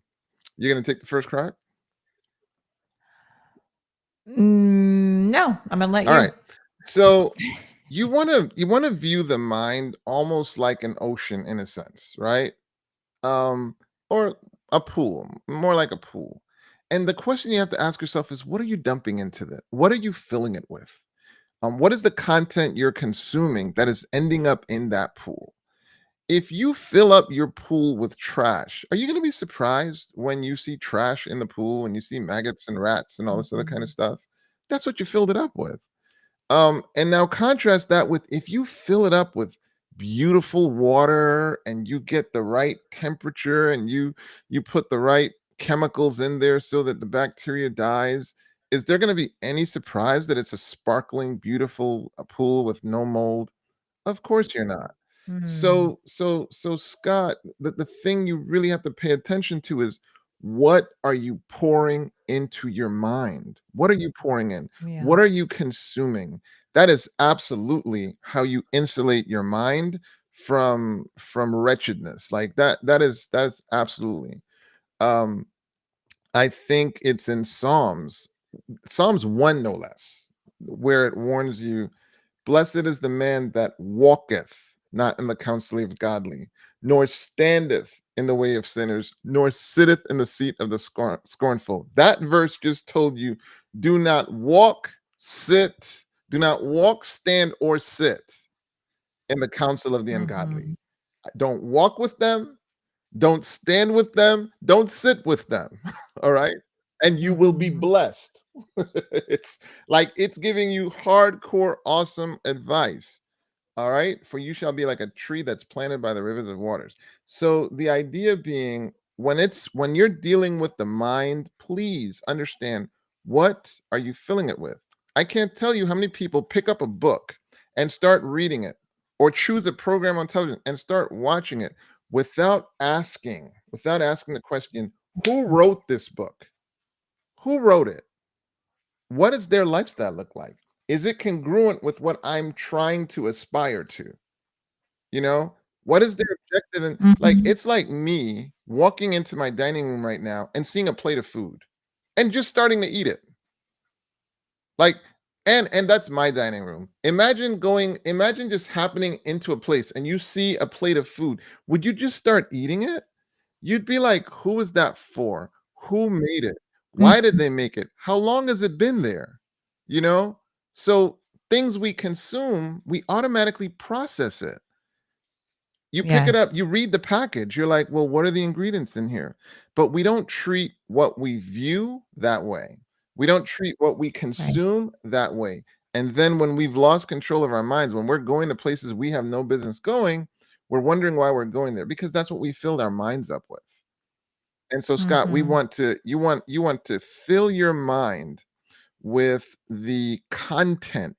Speaker 2: You're going to take the first crack?
Speaker 1: No, I'm gonna let
Speaker 2: All
Speaker 1: you.
Speaker 2: right. So you want to view the mind almost like an ocean in a sense, right? Or a pool, more like a pool. And the question you have to ask yourself is, what are you dumping into that? What are you filling it with? What is the content you're consuming that is ending up in that pool? If you fill up your pool with trash, are you going to be surprised when you see trash in the pool, when you see maggots and rats and all this other kind of
Speaker 1: Mhm.
Speaker 2: stuff? That's what you filled it up with. And now contrast that with if you fill it up with beautiful water and you get the right temperature and you put the right chemicals in there so that the bacteria dies, is there going to be any surprise that it's a sparkling, beautiful pool with no mold? Of course you're not.
Speaker 1: Mm.
Speaker 2: So Scott, the thing you really have to pay attention to is what are you pouring into your mind? What are you pouring in?
Speaker 1: Yeah.
Speaker 2: What are you consuming? That is absolutely how you insulate your mind from wretchedness. Like that is absolutely. Um I think it's in Psalms 1 no less, where it warns you, blessed is the man that walketh not in the counsel of godly, nor standeth in the way of sinners, nor sitteth in the seat of the scornful. That verse just told you, do not walk, sit, do not walk, stand, or sit in the counsel of the ungodly.
Speaker 1: Mhm.
Speaker 2: Don't walk with them, don't stand with them, don't sit with them. All right. And you will be
Speaker 1: Mhm.
Speaker 2: blessed. It's like it's giving you hardcore, awesome advice. All right. For you shall be like a tree that's planted by the rivers of waters. So the idea being when you're dealing with the mind, please understand, what are you filling it with? I can't tell you how many people pick up a book and start reading it, or choose a program on television and start watching it without asking the question, who wrote this book? Who wrote it? What does their lifestyle look like? Is it congruent with what I'm trying to aspire to? You know, what is their objective? And like,
Speaker 1: Mhm.
Speaker 2: it's like me walking into my dining room right now and seeing a plate of food and just starting to eat it. Like, and that's my dining room. Imagine just happening into a place and you see a plate of food. Would you just start eating it? You'd be like, who is that for? Who made it? Why did
Speaker 1: Mhm.
Speaker 2: they make it? How long has it been there? You know? So things we consume, we automatically process it. You pick it up,
Speaker 1: Yes.
Speaker 2: you read the package, you're like, well, what are the ingredients in here? But we don't treat what we view that way. We don't treat what we
Speaker 1: Right.
Speaker 2: consume that way. And then when we've lost control of our minds, when we're going to places we have no business going, we're wondering why we're going there because that's what we filled our minds up with. And so, Scott, we
Speaker 1: Mhm.
Speaker 2: want to you want to fill your mind with the content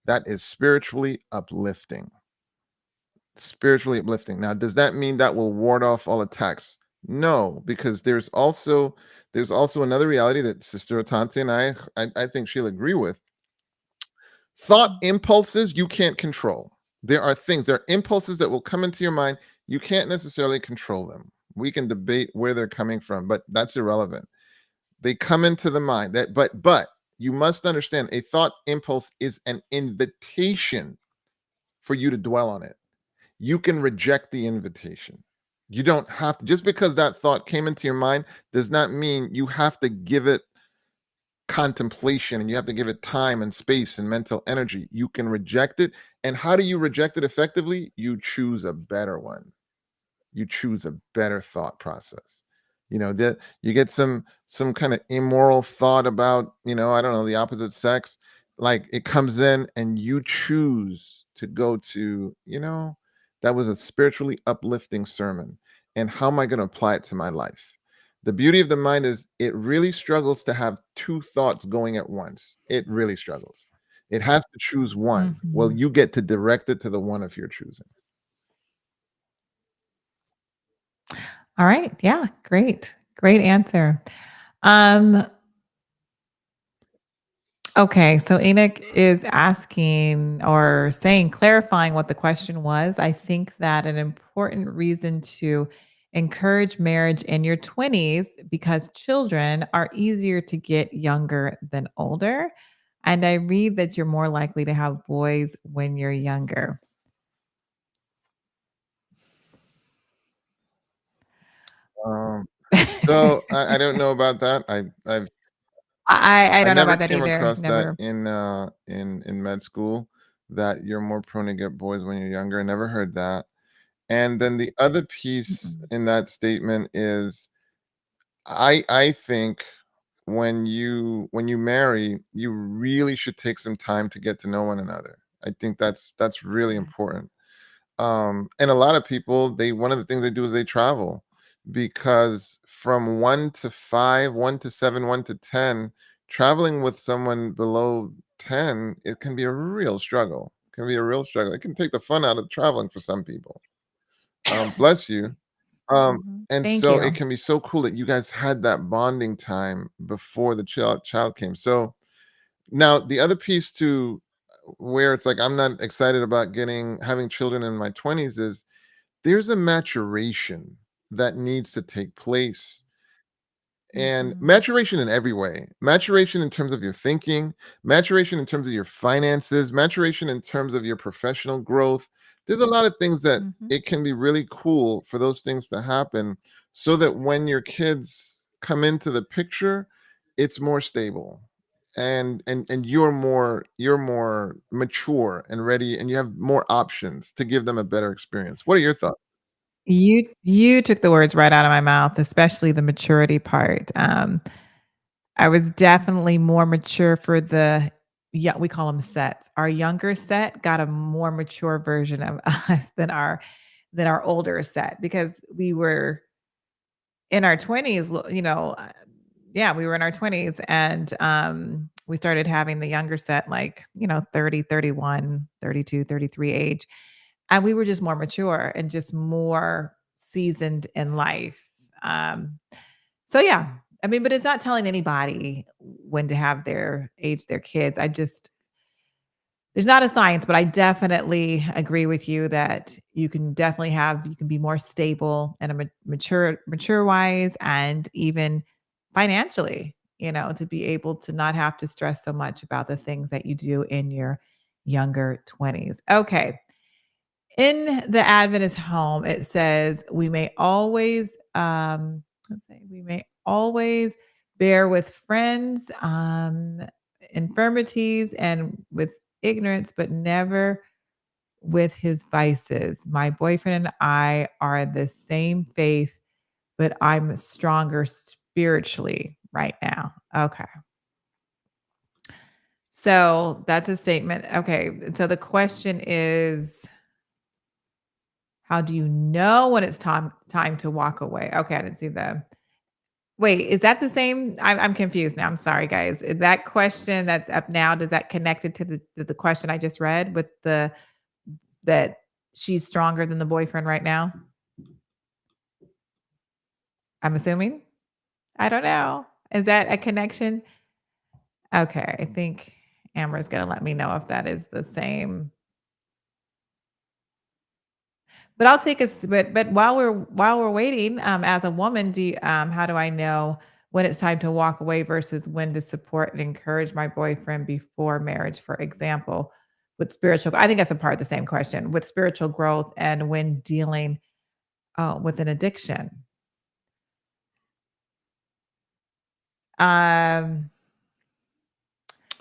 Speaker 2: that is spiritually uplifting. Now, does that mean that will ward off all attacks? No, because there's also another reality that Sister Atonte and I think she'll agree with. Thought impulses you can't control. There are impulses that will come into your mind. You can't necessarily control them. We can debate where they're coming from, but that's irrelevant. They come into the mind. But you must understand, a thought impulse is an invitation for you to dwell on it. You can reject the invitation. You don't have to, just because that thought came into your mind does not mean you have to give it contemplation and you have to give it time and space and mental energy. You can reject it. And how do you reject it effectively? You choose a better one. You choose a better thought process. That you get some kind of immoral thought about, I don't know, the opposite sex, like it comes in and you choose to go to, that was a spiritually uplifting sermon, and how am I going to apply it to my life? The beauty of the mind is it really struggles to have two thoughts going at once. It really struggles. It has to choose one. Well,
Speaker 1: Mhm.
Speaker 2: you get to direct it to the one of your choosing.
Speaker 1: All right. Yeah. Great. Great answer. Um, okay. So Enoch is asking or saying, clarifying what the question was. I think that an important reason to encourage marriage in your 20s because children are easier to get younger than older. And I read that you're more likely to have boys when you're younger.
Speaker 2: Um, so I don't know about that.
Speaker 1: I
Speaker 2: I
Speaker 1: don't know
Speaker 2: never
Speaker 1: about that
Speaker 2: came
Speaker 1: either.
Speaker 2: across that
Speaker 1: Never.
Speaker 2: in med school. that you're more prone to get boys when you're younger. I never heard that. And then the other piece
Speaker 1: Mm-mm.
Speaker 2: in that statement is I think when you marry, you really should take some time to get to know one another. I think that's really
Speaker 1: Yes.
Speaker 2: important. And a lot of people, they one of the things they do is they travel because from 1 to 5, 1 to 7, 1 to 10, traveling with someone below 10, it can be a real struggle. It can be a real struggle. It can take the fun out of traveling for some people. Bless you.
Speaker 1: Mhm.
Speaker 2: And
Speaker 1: Thank
Speaker 2: so it
Speaker 1: you.
Speaker 2: can be so cool that you guys had that bonding time before the child came. So now the other piece to where it's like I'm not excited about getting having children in my 20s is there's a maturation that needs to take place, and
Speaker 1: Mhm.
Speaker 2: maturation in every way. Maturation in terms of your thinking, maturation in terms of your finances, maturation in terms of your professional growth. There's a lot of things that
Speaker 1: Mhm.
Speaker 2: it can be really cool for those things to happen so that when your kids come into the picture, it's more stable. And you're more mature and ready, and you have more options to give them a better experience. What are your thoughts?
Speaker 1: You took the words right out of my mouth, especially the maturity part. I was definitely more mature for the yeah, we call them sets. Our younger set got a more mature version of us than our older set because we were in our 20s, yeah, we were in our 20s and we started having the younger set like, 30, 31, 32, 33 age. And we were just more mature and just more seasoned in life. Um, so yeah, I mean, but it's not telling anybody when to have their kids. I just there's not a science, but I definitely agree with you that you can be more stable and a mature wise and even financially, to be able to not have to stress so much about the things that you do in your younger 20s. Okay. In the Adventist home, it says we may always let's say we may always bear with friends infirmities and with ignorance, but never with his vices. My boyfriend and I are the same faith, but I'm stronger spiritually right now. Okay. So that's a statement. Okay. So the question is, how do you know when it's time to walk away? Okay, I didn't see the wait, is that the same? I'm confused now. I'm sorry, guys. That question that's up now, does that connect it to the question I just read with the that she's stronger than the boyfriend right now? I'm assuming? I don't know. Is that a connection? Okay, I think Amber's gonna let me know if that is the same. But I'll take us but while we're waiting, as a woman, how do I know when it's time to walk away versus when to support and encourage my boyfriend before marriage, for example, with spiritual I think that's a part of the same question, with spiritual growth and when dealing, with an addiction. Um,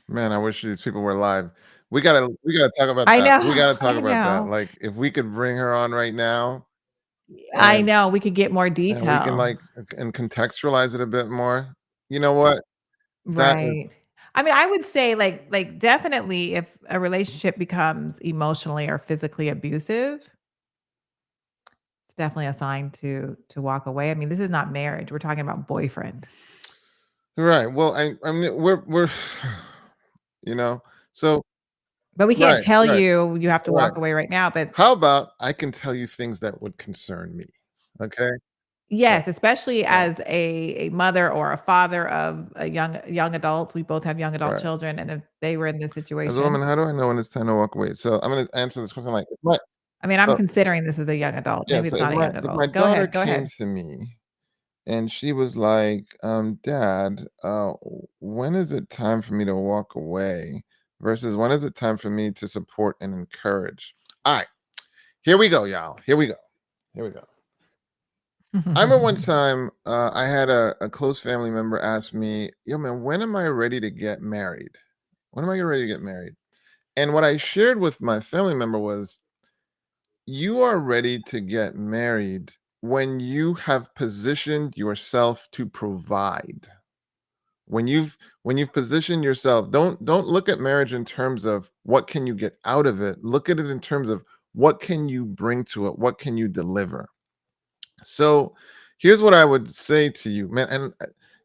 Speaker 2: Man, I wish these people were live. We gotta talk about
Speaker 1: I
Speaker 2: that.
Speaker 1: know,
Speaker 2: We gotta talk
Speaker 1: I
Speaker 2: about that.
Speaker 1: know.
Speaker 2: Like, if we could bring her on right now
Speaker 1: I
Speaker 2: and
Speaker 1: know, we could get more
Speaker 2: we can,
Speaker 1: detail.
Speaker 2: like, and contextualize it a bit more. You know what? That is
Speaker 1: Right. I mean, I would say definitely if a relationship becomes emotionally or physically abusive, it's definitely a sign to walk away. I mean, this is not marriage. We're talking about boyfriend.
Speaker 2: right. Well, I mean, we're you know? So
Speaker 1: But we can't
Speaker 2: right,
Speaker 1: tell
Speaker 2: right,
Speaker 1: you you have to
Speaker 2: right.
Speaker 1: walk away right now, but
Speaker 2: How about I can tell you things that would concern me, okay? Right,
Speaker 1: yes, especially
Speaker 2: right,
Speaker 1: as a mother or a father of a young adults. We both have young adult
Speaker 2: right.
Speaker 1: children, and if they were in this
Speaker 2: As a
Speaker 1: situation,
Speaker 2: woman, how do I know when it's time to walk away? So I'm gonna answer this question like, if my
Speaker 1: I mean, I'm
Speaker 2: so
Speaker 1: considering this as a young adult.
Speaker 2: yeah,
Speaker 1: Maybe
Speaker 2: so
Speaker 1: it's
Speaker 2: if
Speaker 1: not a
Speaker 2: my
Speaker 1: young
Speaker 2: if my
Speaker 1: adult. Go
Speaker 2: daughter
Speaker 1: ahead. Go
Speaker 2: came
Speaker 1: ahead.
Speaker 2: to me and she was like, Dad, when is it time for me to walk away versus when is it time for me to support and encourage? All right, here we go, y'all. Here we go. Here we go. I remember one time I had a close family member ask me, yo, man, when am I ready to get married? When am I ready to get married? And what I shared with my family member was, you are ready to get married when you have positioned yourself to provide. When you've positioned yourself, don't look at marriage in terms of what can you get out of it. Look at it in terms of what can you bring to it? What can you deliver? So here's what I would say to you, man. And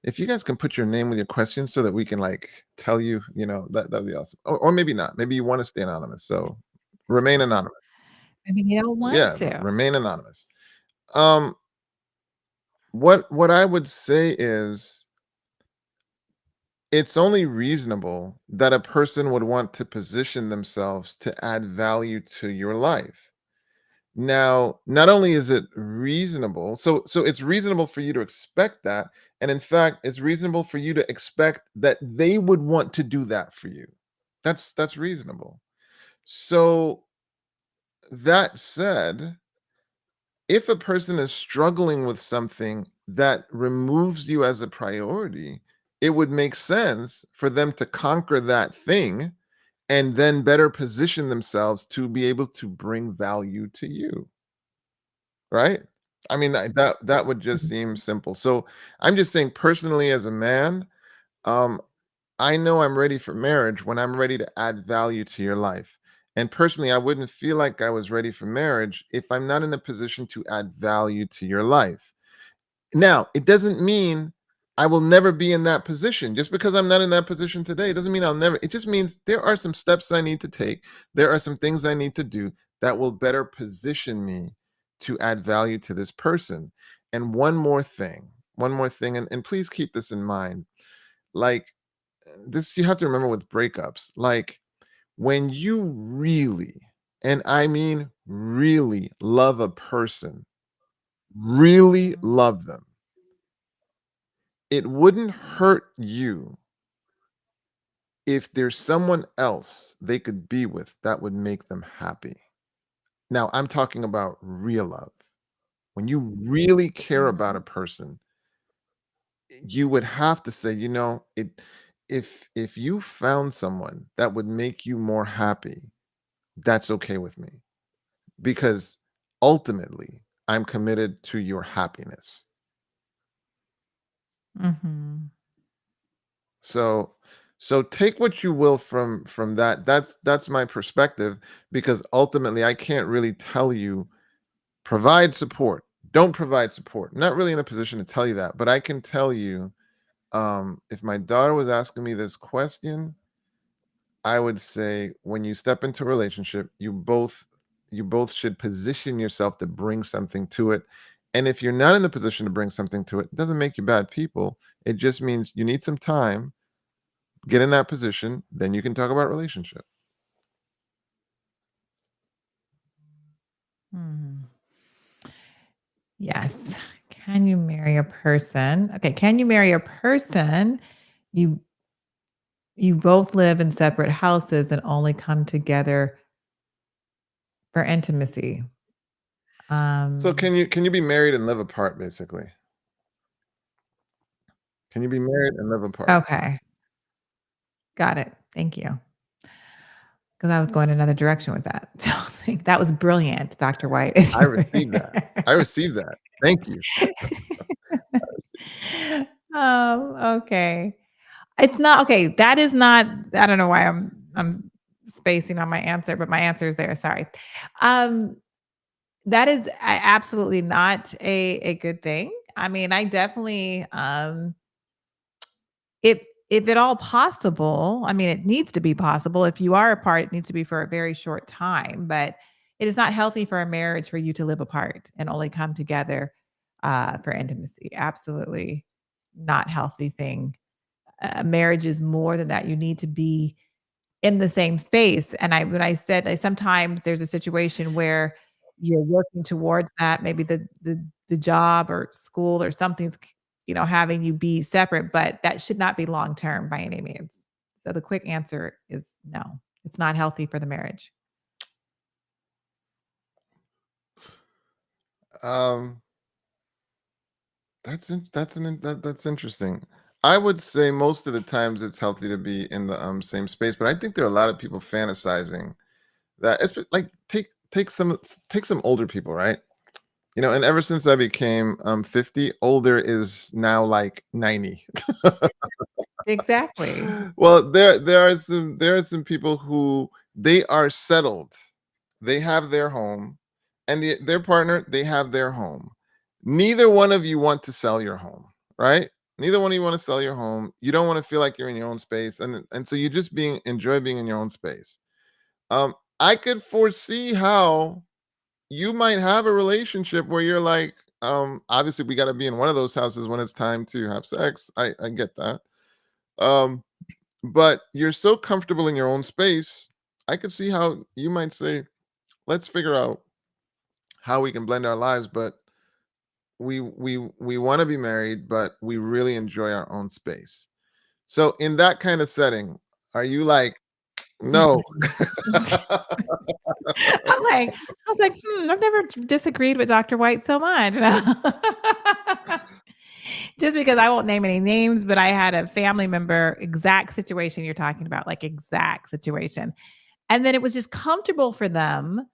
Speaker 2: if you guys can put your name with your question so that we can like tell you, that'd be awesome. Or maybe not. Maybe you want to stay anonymous. So remain anonymous.
Speaker 1: Maybe they don't want
Speaker 2: Yeah,
Speaker 1: to.
Speaker 2: remain anonymous. Um, what I would say is, it's only reasonable that a person would want to position themselves to add value to your life. Now, not only is it reasonable, so it's reasonable for you to expect that, and in fact, it's reasonable for you to expect that they would want to do that for you. That's reasonable. So that said, if a person is struggling with something that removes you as a priority, it would make sense for them to conquer that thing and then better position themselves to be able to bring value to you, right? I mean, that would just seem simple. So I'm just saying, personally, as a man, um, I know I'm ready for marriage when I'm ready to add value to your life. And personally, I wouldn't feel like I was ready for marriage if I'm not in a position to add value to your life. Now, it doesn't mean I will never be in that position. Just because I'm not in that position today doesn't mean I'll never. It just means there are some steps I need to take. There are some things I need to do that will better position me to add value to this person. And one more thing, and please keep this in mind. Like, this, you have to remember with breakups, like, when you really, and I mean really, love a person, really
Speaker 1: Mhm.
Speaker 2: love them, it wouldn't hurt you if there's someone else they could be with that would make them happy. Now, I'm talking about real love. When you really care about a
Speaker 1: Mhm.
Speaker 2: person, you would have to say, if you found someone that would make you more happy, that's okay with me, because ultimately I'm committed to your happiness.
Speaker 1: Mhm.
Speaker 2: So take what you will from that. That's my perspective, because ultimately I can't really tell you provide support. Don't provide support. I'm not really in a position to tell you that, but I can tell you, if my daughter was asking me this question, I would say, when you step into a relationship, you both should position yourself to bring something to it. And if you're not in the position to bring something to it, it doesn't make you bad people. It just means you need some time, get in that position, then you can talk about relationship.
Speaker 1: Mhm. Yes. Can you marry a person? Okay, can you marry a person you you both live in separate houses and only come together for intimacy?
Speaker 2: So
Speaker 1: Um,
Speaker 2: can you be married and live apart, basically? Can you be married and live apart?
Speaker 1: okay, got it. Thank you. Because I was going another direction with that. So, think that was brilliant, Doctor White.
Speaker 2: I received that. I received that. Thank you.
Speaker 1: Okay. It's not okay, that is not I don't know why I'm spacing on my answer, but my answer is there, sorry. Um, that is absolutely not a good thing. I mean, I definitely, if at all possible, I mean, it needs to be possible. If you are apart, it needs to be for a very short time, but it is not healthy for a marriage for you to live apart and only come together, for intimacy. Absolutely not healthy thing. Marriage is more than that. You need to be in the same space. And when I said sometimes there's a situation where you're working towards that, maybe the job or school or something's having you be separate, but that should not be long term by any means. So the quick answer is no. It's not healthy for the marriage.
Speaker 2: Um, that's interesting. I would say most of the times it's healthy to be in the, same space, but I think there are a lot of people fantasizing that it's like, take some older people, right? And ever since I became, 50, older is now like 90.
Speaker 1: Exactly.
Speaker 2: Well, there are some people who they are settled. They have their home, and their partner, they have their home. Neither one of you want to sell your home, right? Neither one of you want to sell your home. You don't want to feel like you're in your own space, and so you just being enjoy being in your own space. I could foresee how you might have a relationship where you're like, obviously we got to be in one of those houses when it's time to have sex. I get that. Um, but you're so comfortable in your own space. I could see how you might say, let's figure out how we can blend our lives, but we want to be married, but we really enjoy our own space. So in that kind of setting, are you like, no?
Speaker 1: I was like, I've never disagreed with Dr. White so much. Just because I won't name any names, but I had a family member, exact situation you're talking about, like exact situation. And then it was just comfortable for them.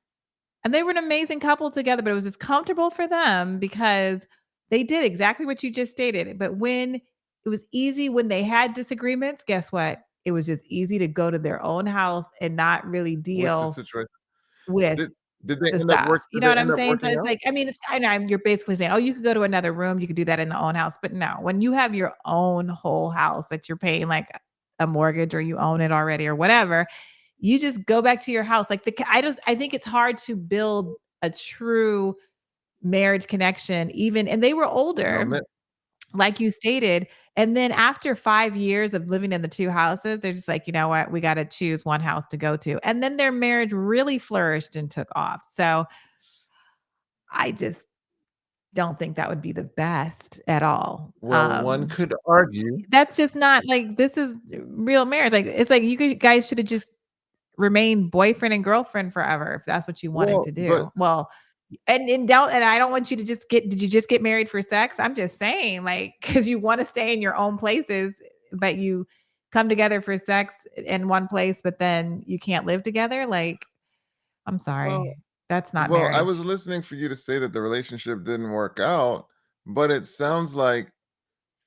Speaker 1: And they were an amazing couple together, but it was just comfortable for them because they did exactly what you just stated. But when it was easy, when they had disagreements, guess what? It was just easy to go to their own house and not really
Speaker 2: With the
Speaker 1: deal
Speaker 2: situation?
Speaker 1: with
Speaker 2: Did did they
Speaker 1: the
Speaker 2: end up
Speaker 1: stuff. You
Speaker 2: did
Speaker 1: know
Speaker 2: they
Speaker 1: what I'm
Speaker 2: end up
Speaker 1: saying? So
Speaker 2: working
Speaker 1: it's
Speaker 2: out?
Speaker 1: like, I mean, it's kind of, you're basically saying, oh, you could go to another room, you could do that in the own house. But no, when you have your own whole house that you're paying like a mortgage or you own it already or whatever, you just go back to your house. Like I think it's hard to build a true marriage connection, even, and they were
Speaker 2: No,
Speaker 1: older, like you stated. And then after 5 years of living in the two houses, they're just like, you know what, we got to choose one house to go to. And then their marriage really flourished and took off. So I just don't think that would be the best at all.
Speaker 2: well, one could argue.
Speaker 1: That's just not like, this is real marriage. Like, it's like guys should have just remained boyfriend and girlfriend forever if that's what you wanted
Speaker 2: Well,
Speaker 1: to
Speaker 2: but
Speaker 1: do. Well, and I don't want you to just get, did you just get married for sex? I'm just saying, like, because you want to stay in your own places, but you come together for sex in one place, but then you can't live together. Like, I'm
Speaker 2: well
Speaker 1: sorry. That's not
Speaker 2: well, I was
Speaker 1: marriage.
Speaker 2: listening for you to say that the relationship didn't work out, but it sounds like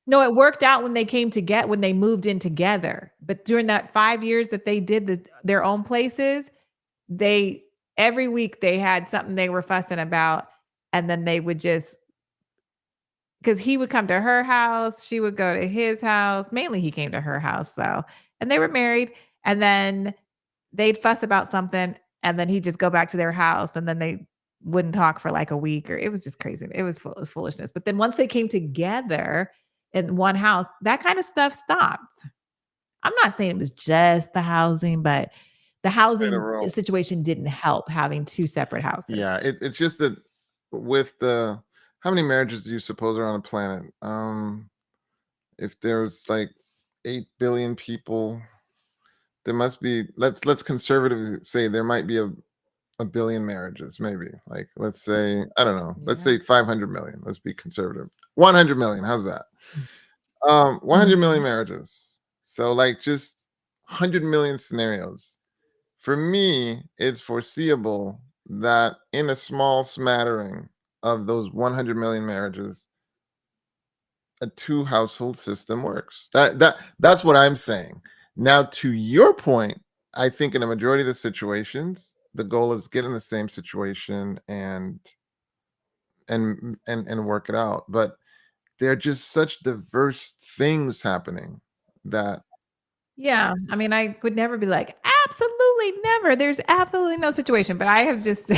Speaker 1: No, it worked out when they came to get when they moved in together. But during that 5 years that they did their own places, they every week they had something they were fussing about, and then they would just, because he would come to her house, she would go to his house. Mainly he came to her house though. And they were married, and then they'd fuss about something, and then he'd just go back to their house, and then they wouldn't talk for like a week, or it was just crazy. It was foolishness. But then once they came together in one house, that kind of stuff stopped. I'm not saying it was just the housing, but the
Speaker 2: played a
Speaker 1: housing
Speaker 2: role.
Speaker 1: situation didn't help having two separate
Speaker 2: Yeah,
Speaker 1: houses.
Speaker 2: it's just that with the how many marriages do you suppose are on the planet? If there's like 8 billion people, there must be, let's conservatively say there might be a billion marriages, maybe. Like, let's say, I don't know, let's
Speaker 1: Yeah.
Speaker 2: say 500 million. Let's be conservative. 100 million. How's that? 100 million
Speaker 1: Mhm.
Speaker 2: marriages. So like just 100 million scenarios. For me, it's foreseeable that in a small smattering of those 100 million marriages, a two household system works. That's what I'm saying. Now, to your point, I think in a majority of the situations, the goal is get in the same situation and work it out. But there are just such diverse things happening that
Speaker 1: Yeah, I mean, I would never be like, "Absolutely never." There's absolutely no situation, but I have just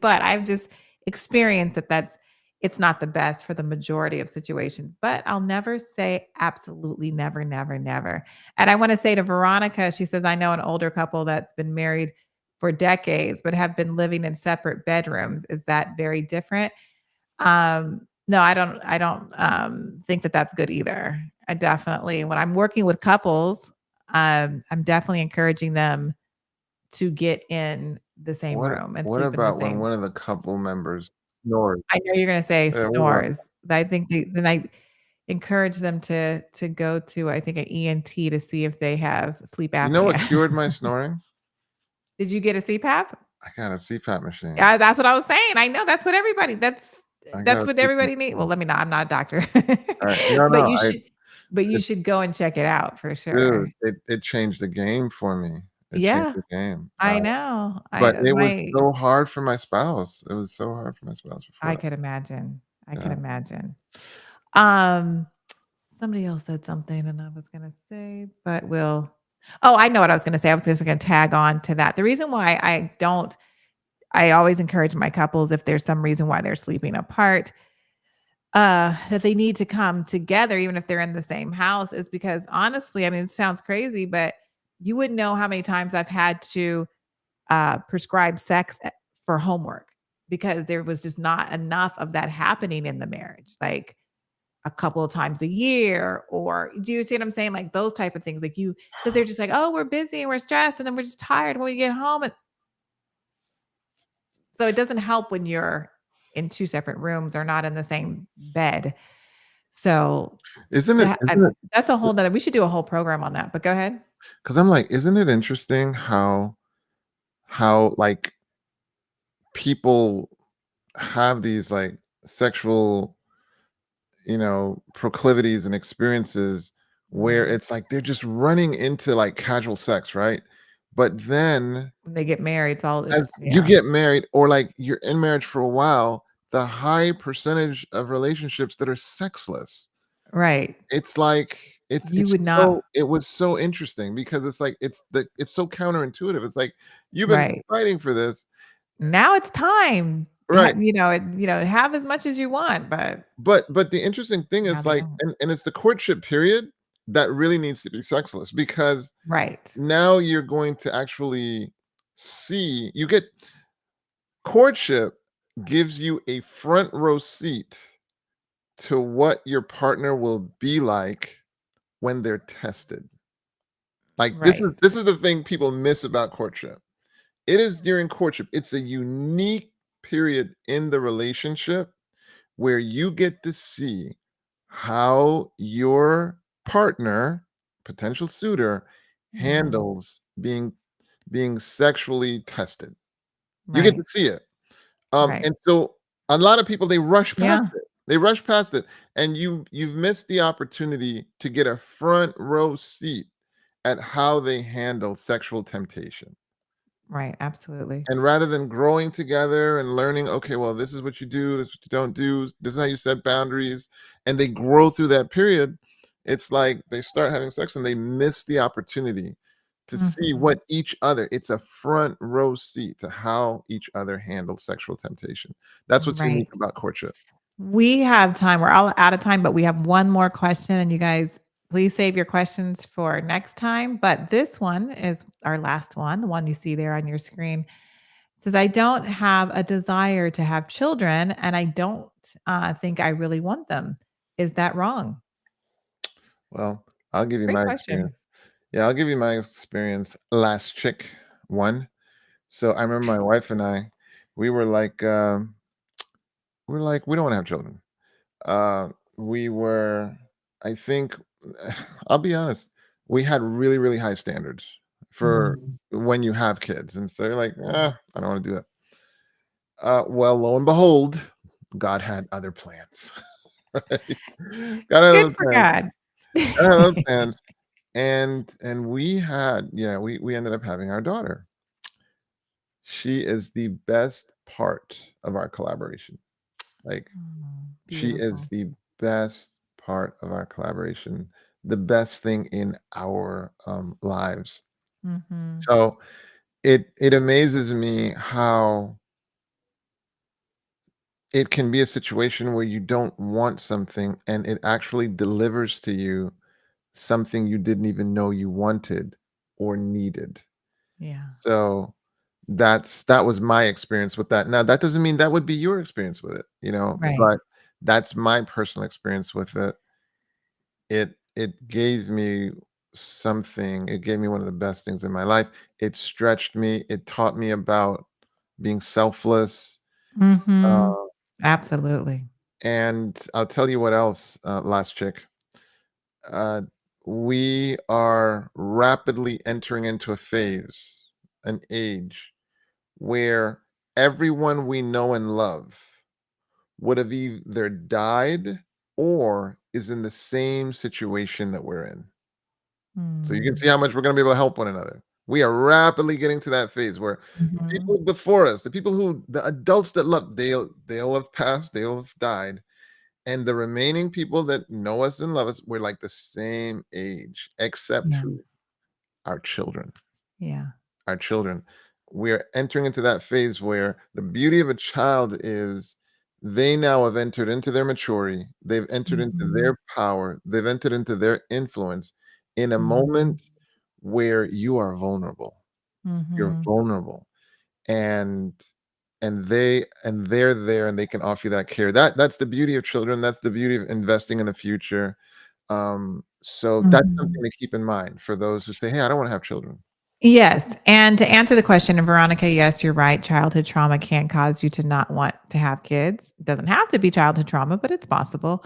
Speaker 1: but I've just experienced that it's not the best for the majority of situations, but I'll never say absolutely never, never, never. And I wanna say to Veronica, she says, "I know an older couple that's been married for decades, but have been living in separate bedrooms. Is that very different?" No, I don't think that that's good either. I definitely, when I'm working with couples, I'm definitely encouraging them to get in the same room and
Speaker 2: what
Speaker 1: sleep in the
Speaker 2: about when
Speaker 1: same.
Speaker 2: one of the couple members snores?
Speaker 1: I know you're gonna say
Speaker 2: What about
Speaker 1: snores. I think they then I encourage them to go to, I think, an ENT to see if they have sleep
Speaker 2: You know what
Speaker 1: apnea.
Speaker 2: cured my snoring?
Speaker 1: Did you get a CPAP?
Speaker 2: I got a CPAP machine.
Speaker 1: Yeah, that's what I was saying. I know that's what everybody
Speaker 2: I got
Speaker 1: that's
Speaker 2: a
Speaker 1: what
Speaker 2: CPAP
Speaker 1: everybody need. Well,
Speaker 2: machine.
Speaker 1: let me not. I'm not a doctor.
Speaker 2: Alright. No,
Speaker 1: But
Speaker 2: no,
Speaker 1: you
Speaker 2: I
Speaker 1: should but you
Speaker 2: it
Speaker 1: should go and check it out for
Speaker 2: dude,
Speaker 1: sure.
Speaker 2: it changed the game for me. It changed
Speaker 1: Yeah,
Speaker 2: the game.
Speaker 1: I know.
Speaker 2: But
Speaker 1: I
Speaker 2: it was
Speaker 1: my
Speaker 2: so hard for my spouse. It was so hard for my spouse
Speaker 1: I
Speaker 2: before.
Speaker 1: could imagine. I could
Speaker 2: Yeah.
Speaker 1: imagine. Um, Somebody else said something and I was gonna say, but we'll Oh, I know what I was gonna say. I was just gonna tag on to that. The reason why I always encourage my couples if there's some reason why they're sleeping apart, that they need to come together even if they're in the same house is because honestly, I mean, it sounds crazy, but you wouldn't know how many times I've had to prescribe sex for homework because there was just not enough of that happening in the marriage. Like a couple of times a year, or do you see what I'm saying? Like those type of things, like you, because they're just like, oh, we're busy and we're stressed, and then we're just tired when we get home. And so it doesn't help when you're in two separate rooms or not in the same bed. So
Speaker 2: Isn't it
Speaker 1: that,
Speaker 2: isn't it
Speaker 1: that's a whole nother. We should do a whole program on that. But go ahead.
Speaker 2: 'cause I'm like, isn't it interesting how, like, people have these, like, sexual, proclivities and experiences where
Speaker 1: Mhm.
Speaker 2: it's like they're just running into, like, casual sex, right? But then
Speaker 1: When they get married, it's all
Speaker 2: as
Speaker 1: it's
Speaker 2: you
Speaker 1: yeah,
Speaker 2: get married or, like, you're in marriage for a while, the high percentage of relationships that are sexless.
Speaker 1: right.
Speaker 2: It's like
Speaker 1: You would not,
Speaker 2: it was so interesting because it's like it's so counterintuitive. It's like, you've been
Speaker 1: right.
Speaker 2: fighting for this.
Speaker 1: Now it's time.
Speaker 2: Right.
Speaker 1: Have as much as you want, but
Speaker 2: But the interesting thing
Speaker 1: now
Speaker 2: is,
Speaker 1: they
Speaker 2: like,
Speaker 1: don't.
Speaker 2: and it's the courtship period that really needs to be sexless because
Speaker 1: Right.
Speaker 2: now you're going to actually see you get courtship gives you a front row seat to what your partner will be like when they're tested. Like,
Speaker 1: Right.
Speaker 2: this is the thing people miss about courtship. It is during courtship. It's a unique period in the relationship where you get to see how your partner, potential suitor,
Speaker 1: Mhm.
Speaker 2: handles being sexually tested. You get to
Speaker 1: Right.
Speaker 2: see it.
Speaker 1: Right.
Speaker 2: And so a lot of people, they rush past
Speaker 1: Yeah.
Speaker 2: it. They rush past it, and you've missed the opportunity to get a front row seat at how they handle sexual temptation.
Speaker 1: Right. Absolutely.
Speaker 2: And rather than growing together and learning, okay, well, this is what you do, this is what you don't do, this is how you set boundaries, and they grow through that period, it's like they start having sex and they miss the opportunity to see
Speaker 1: Mhm.
Speaker 2: what each other, it's a front row seat to how each other handles sexual temptation. That's what's unique
Speaker 1: Right.
Speaker 2: about courtship.
Speaker 1: We have time. We're all out of time, but we have one more question, and you guys, please save your questions for next time. But this one is our last one, the one you see there on your screen. It says, I don't have a desire to have children, and I don't think I really want them. Is that wrong?
Speaker 2: Well, I'll give you
Speaker 1: Great
Speaker 2: my experience.
Speaker 1: question.
Speaker 2: Yeah, I'll give you my experience. Last chick one. So I remember my wife and I, we were like, we don't want to have children. We were, I think, I'll be honest, we had really, really high standards for
Speaker 1: Mhm.
Speaker 2: when you have kids. And so you're like, I don't want to do it. Well, lo and behold, God had other plans. Right? God had
Speaker 1: Good
Speaker 2: other
Speaker 1: for
Speaker 2: plans.
Speaker 1: God.
Speaker 2: God had other plans. And we had, yeah, we ended up having our daughter. She is the best part of our collaboration. Like,
Speaker 1: Oh,
Speaker 2: she is
Speaker 1: beautiful.
Speaker 2: the best part of our collaboration, the best thing in our, lives.
Speaker 1: Mhm.
Speaker 2: So, it amazes me how it can be a situation where you don't want something, and it actually delivers to you something you didn't even know you wanted or needed.
Speaker 1: Yeah.
Speaker 2: So, that was my experience with that. Now, that doesn't mean that would be your experience with it,
Speaker 1: Right.
Speaker 2: but that's my personal experience with it. It gave me something. It gave me one of the best things in my life. It stretched me. It taught me about being selfless.
Speaker 1: Mhm.
Speaker 2: Uh,
Speaker 1: Absolutely.
Speaker 2: And I'll tell you what else, last chick. Uh, we are rapidly entering into a phase, an age where everyone we know and love would have either died or is in the same situation that we're in. So you can
Speaker 1: Mm.
Speaker 2: see how much we're gonna be able to help one another. We are rapidly getting to that phase where
Speaker 1: Mhm.
Speaker 2: people before us, the people who the adults that love, they'll have passed, they'll have died, and the remaining people that know us and love us, we're like the same age, except
Speaker 1: Yeah.
Speaker 2: who? Our children.
Speaker 1: Yeah.
Speaker 2: Our children. We're entering into that phase where the beauty of a child is they now have entered into their maturity, they've entered into
Speaker 1: Mhm.
Speaker 2: their power, they've entered into their influence in a
Speaker 1: Mhm.
Speaker 2: moment where you are vulnerable. You're
Speaker 1: Mhm.
Speaker 2: vulnerable. And they're there and they can offer you that care. That's the beauty of children. That's the beauty of investing in the future. So that's
Speaker 1: Mhm.
Speaker 2: something to keep in mind for those who say, "Hey, I don't want to have children."
Speaker 1: Yes, and to answer the question, and Veronica, yes, you're right. Childhood trauma can cause you to not want to have kids. It doesn't have to be childhood trauma, but it's possible.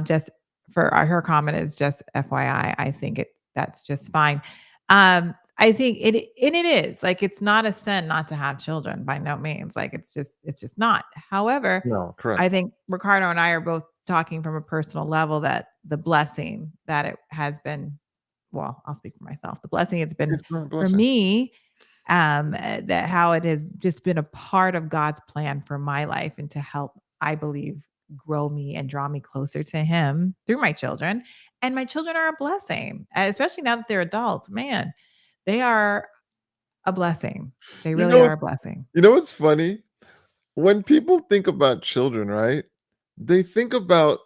Speaker 1: Just for her comment is just FYI. I think that's just fine. I think it is like it's not a sin not to have children by no means. Like it's just not. However,
Speaker 2: No,
Speaker 1: I
Speaker 2: correct.
Speaker 1: think Ricardo and I are both talking from a personal level that the blessing that it has been, well, I'll speak for myself. The blessing it's been
Speaker 2: It's been a
Speaker 1: for
Speaker 2: blessing.
Speaker 1: me, that how it has just been a part of God's plan for my life and to help, I believe, grow me and draw me closer to Him through my children. And my children are a blessing, especially now that they're adults. Man, they are a blessing. They
Speaker 2: You
Speaker 1: really
Speaker 2: know
Speaker 1: are a blessing.
Speaker 2: you know what's funny? When people think about children, right? They think about,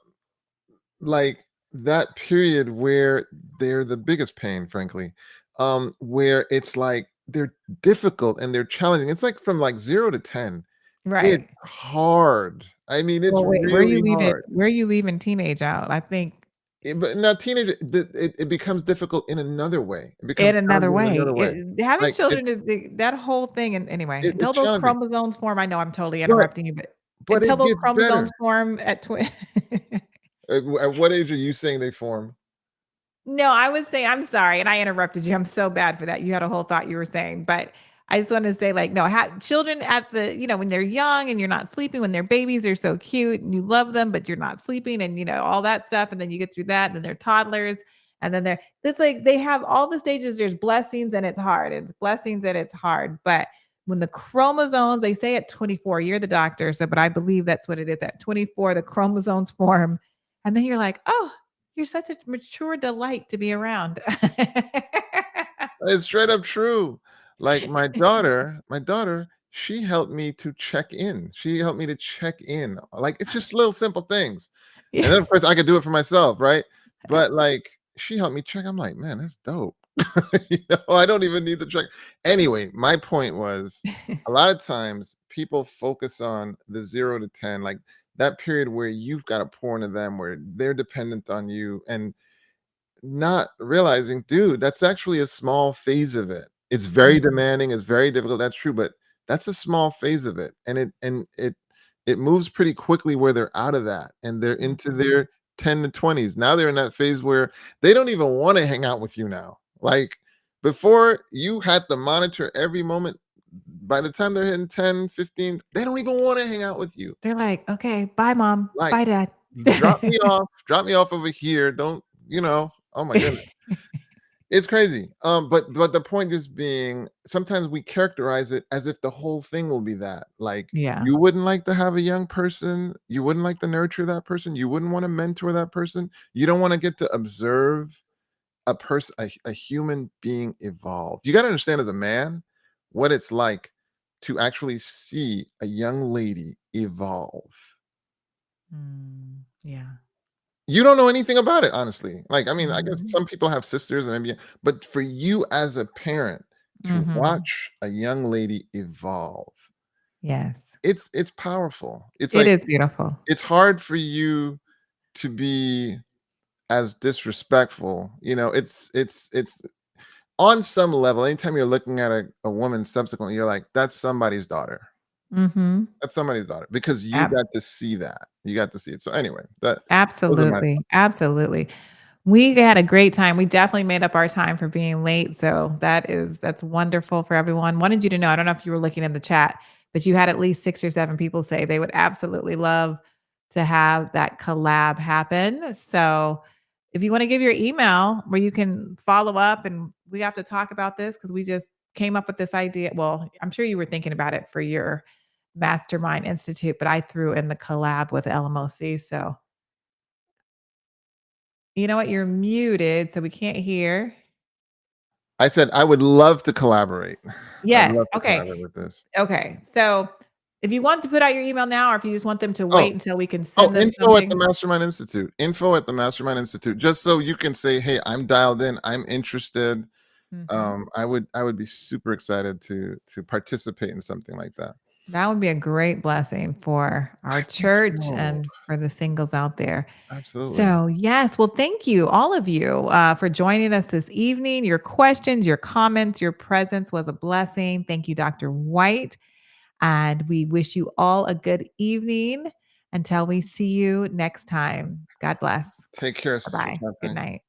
Speaker 2: like, that period where they're the biggest pain, frankly, where it's like they're difficult and they're challenging. It's like from, like, 0 to 10. It's
Speaker 1: Right.
Speaker 2: hard. I mean, it's
Speaker 1: Well, wait, where you
Speaker 2: really
Speaker 1: leave it?
Speaker 2: hard.
Speaker 1: Where you leaving teenage out? I think
Speaker 2: But now teenage it becomes difficult in another way. It becomes
Speaker 1: in another
Speaker 2: challenging in
Speaker 1: way.
Speaker 2: another way.
Speaker 1: Having
Speaker 2: Like,
Speaker 1: children is that whole thing, and anyway, until
Speaker 2: it's
Speaker 1: those
Speaker 2: challenging,
Speaker 1: chromosomes form, I know I'm totally
Speaker 2: but
Speaker 1: interrupting you, but until
Speaker 2: it
Speaker 1: those
Speaker 2: gets better.
Speaker 1: chromosomes form at
Speaker 2: At what age are you saying they form?
Speaker 1: No, I was saying I'm sorry, and I interrupted you. I'm so bad for that. You had a whole thought you were saying, but I just wanted to say, like, no, children at the, when they're young and you're not sleeping, when they're babies, they're so cute and you love them, but you're not sleeping, and all that stuff. And then you get through that, and then they're toddlers, and then it's like they have all the stages. There's blessings and it's hard. It's blessings and it's hard. But when the chromosomes, they say at 24, you're the doctor, so but I believe that's what it is. At 24, the chromosomes form, and then you're like, oh, you're such a mature delight to be around.
Speaker 2: It's straight up true. Like, my daughter, she helped me to check in. She helped me to check in. Like, it's just little simple things.
Speaker 1: Yeah.
Speaker 2: And then, of course, I could do it for myself, right? But, like, she helped me check. I'm like, "Man, that's dope." I don't even need to check. Anyway, my point was, a lot of times people focus on the 0 to 10, like, that period where you've gotta pour into them, where they're dependent on you, and not realizing, dude, that's actually a small phase of it. It's very
Speaker 1: Mhm,
Speaker 2: demanding, it's very difficult, that's true, but that's a small phase of it. And it moves pretty quickly where they're out of that and they're into
Speaker 1: mhm.
Speaker 2: their 10 to 20s. Now they're in that phase where they don't even want to hang out with you now. Like, before you had to monitor every moment. By the time they're hitting 10, 15, they don't even want to hang out with you.
Speaker 1: They're like, "Okay, bye, mom.
Speaker 2: Like,
Speaker 1: Bye, dad."
Speaker 2: drop me off over here. Don't, oh my goodness. It's crazy. But the point just being, sometimes we characterize it as if the whole thing will be that. Like,
Speaker 1: Yeah.
Speaker 2: you wouldn't like to have a young person, you wouldn't like to nurture that person, you wouldn't want to mentor that person, you don't want to get to observe a human being evolve. You got to understand, as a man, what it's like to actually see a young lady evolve.
Speaker 1: Yeah.
Speaker 2: You don't know anything about it, honestly. Like, I mean, I guess
Speaker 1: Mhm.
Speaker 2: some people have sisters and maybe, but for you as a parent to
Speaker 1: Mhm.
Speaker 2: watch a young lady evolve,
Speaker 1: Yes.
Speaker 2: it's powerful. It's
Speaker 1: It
Speaker 2: like,
Speaker 1: is beautiful.
Speaker 2: it's hard for you to be as disrespectful. It's on some level, anytime you're looking at a woman subsequently, you're like, that's somebody's daughter.
Speaker 1: Mhm.
Speaker 2: That's somebody's daughter because you
Speaker 1: Ab
Speaker 2: got to see that. You got to see it. So anyway, that those are my
Speaker 1: Absolutely, absolutely. We had a great time. We definitely made up our time for being late, so that's wonderful for everyone. Wanted you to know, I don't know if you were looking in the chat, but you had at least 6 or 7 people say they would absolutely love to have that collab happen. So, if you wanna give your email where you can follow up and we have to talk about this because we just came up with this idea. Well, I'm sure you were thinking about it for your Mastermind Institute, but I threw in the collab with LMOC, so you know what? You're muted, so we can't hear.
Speaker 2: I said I would love to collaborate. I'd
Speaker 1: Yes,
Speaker 2: love to
Speaker 1: okay,
Speaker 2: collaborate with this.
Speaker 1: okay. So, if you want to put out your email now or if you just want them to
Speaker 2: Oh,
Speaker 1: wait until we can
Speaker 2: oh,
Speaker 1: send them
Speaker 2: info at the
Speaker 1: something.
Speaker 2: Mastermind Institute. Info at the Mastermind Institute. Just so you can say, "Hey, I'm dialed in. I'm interested."
Speaker 1: Mhm.
Speaker 2: I would be super excited to participate in something like that.
Speaker 1: That would be a great blessing for our
Speaker 2: I think
Speaker 1: church
Speaker 2: so.
Speaker 1: and for the singles out there.
Speaker 2: Absolutely.
Speaker 1: So, yes, well, thank you, all of you, for joining us this evening. Your questions, your comments, your presence was a blessing. Thank you, Dr. White. And we wish you all a good evening until we see you next time. God bless.
Speaker 2: Take care,
Speaker 1: Bye
Speaker 2: Sister
Speaker 1: bye. Good
Speaker 2: Catherine.
Speaker 1: night.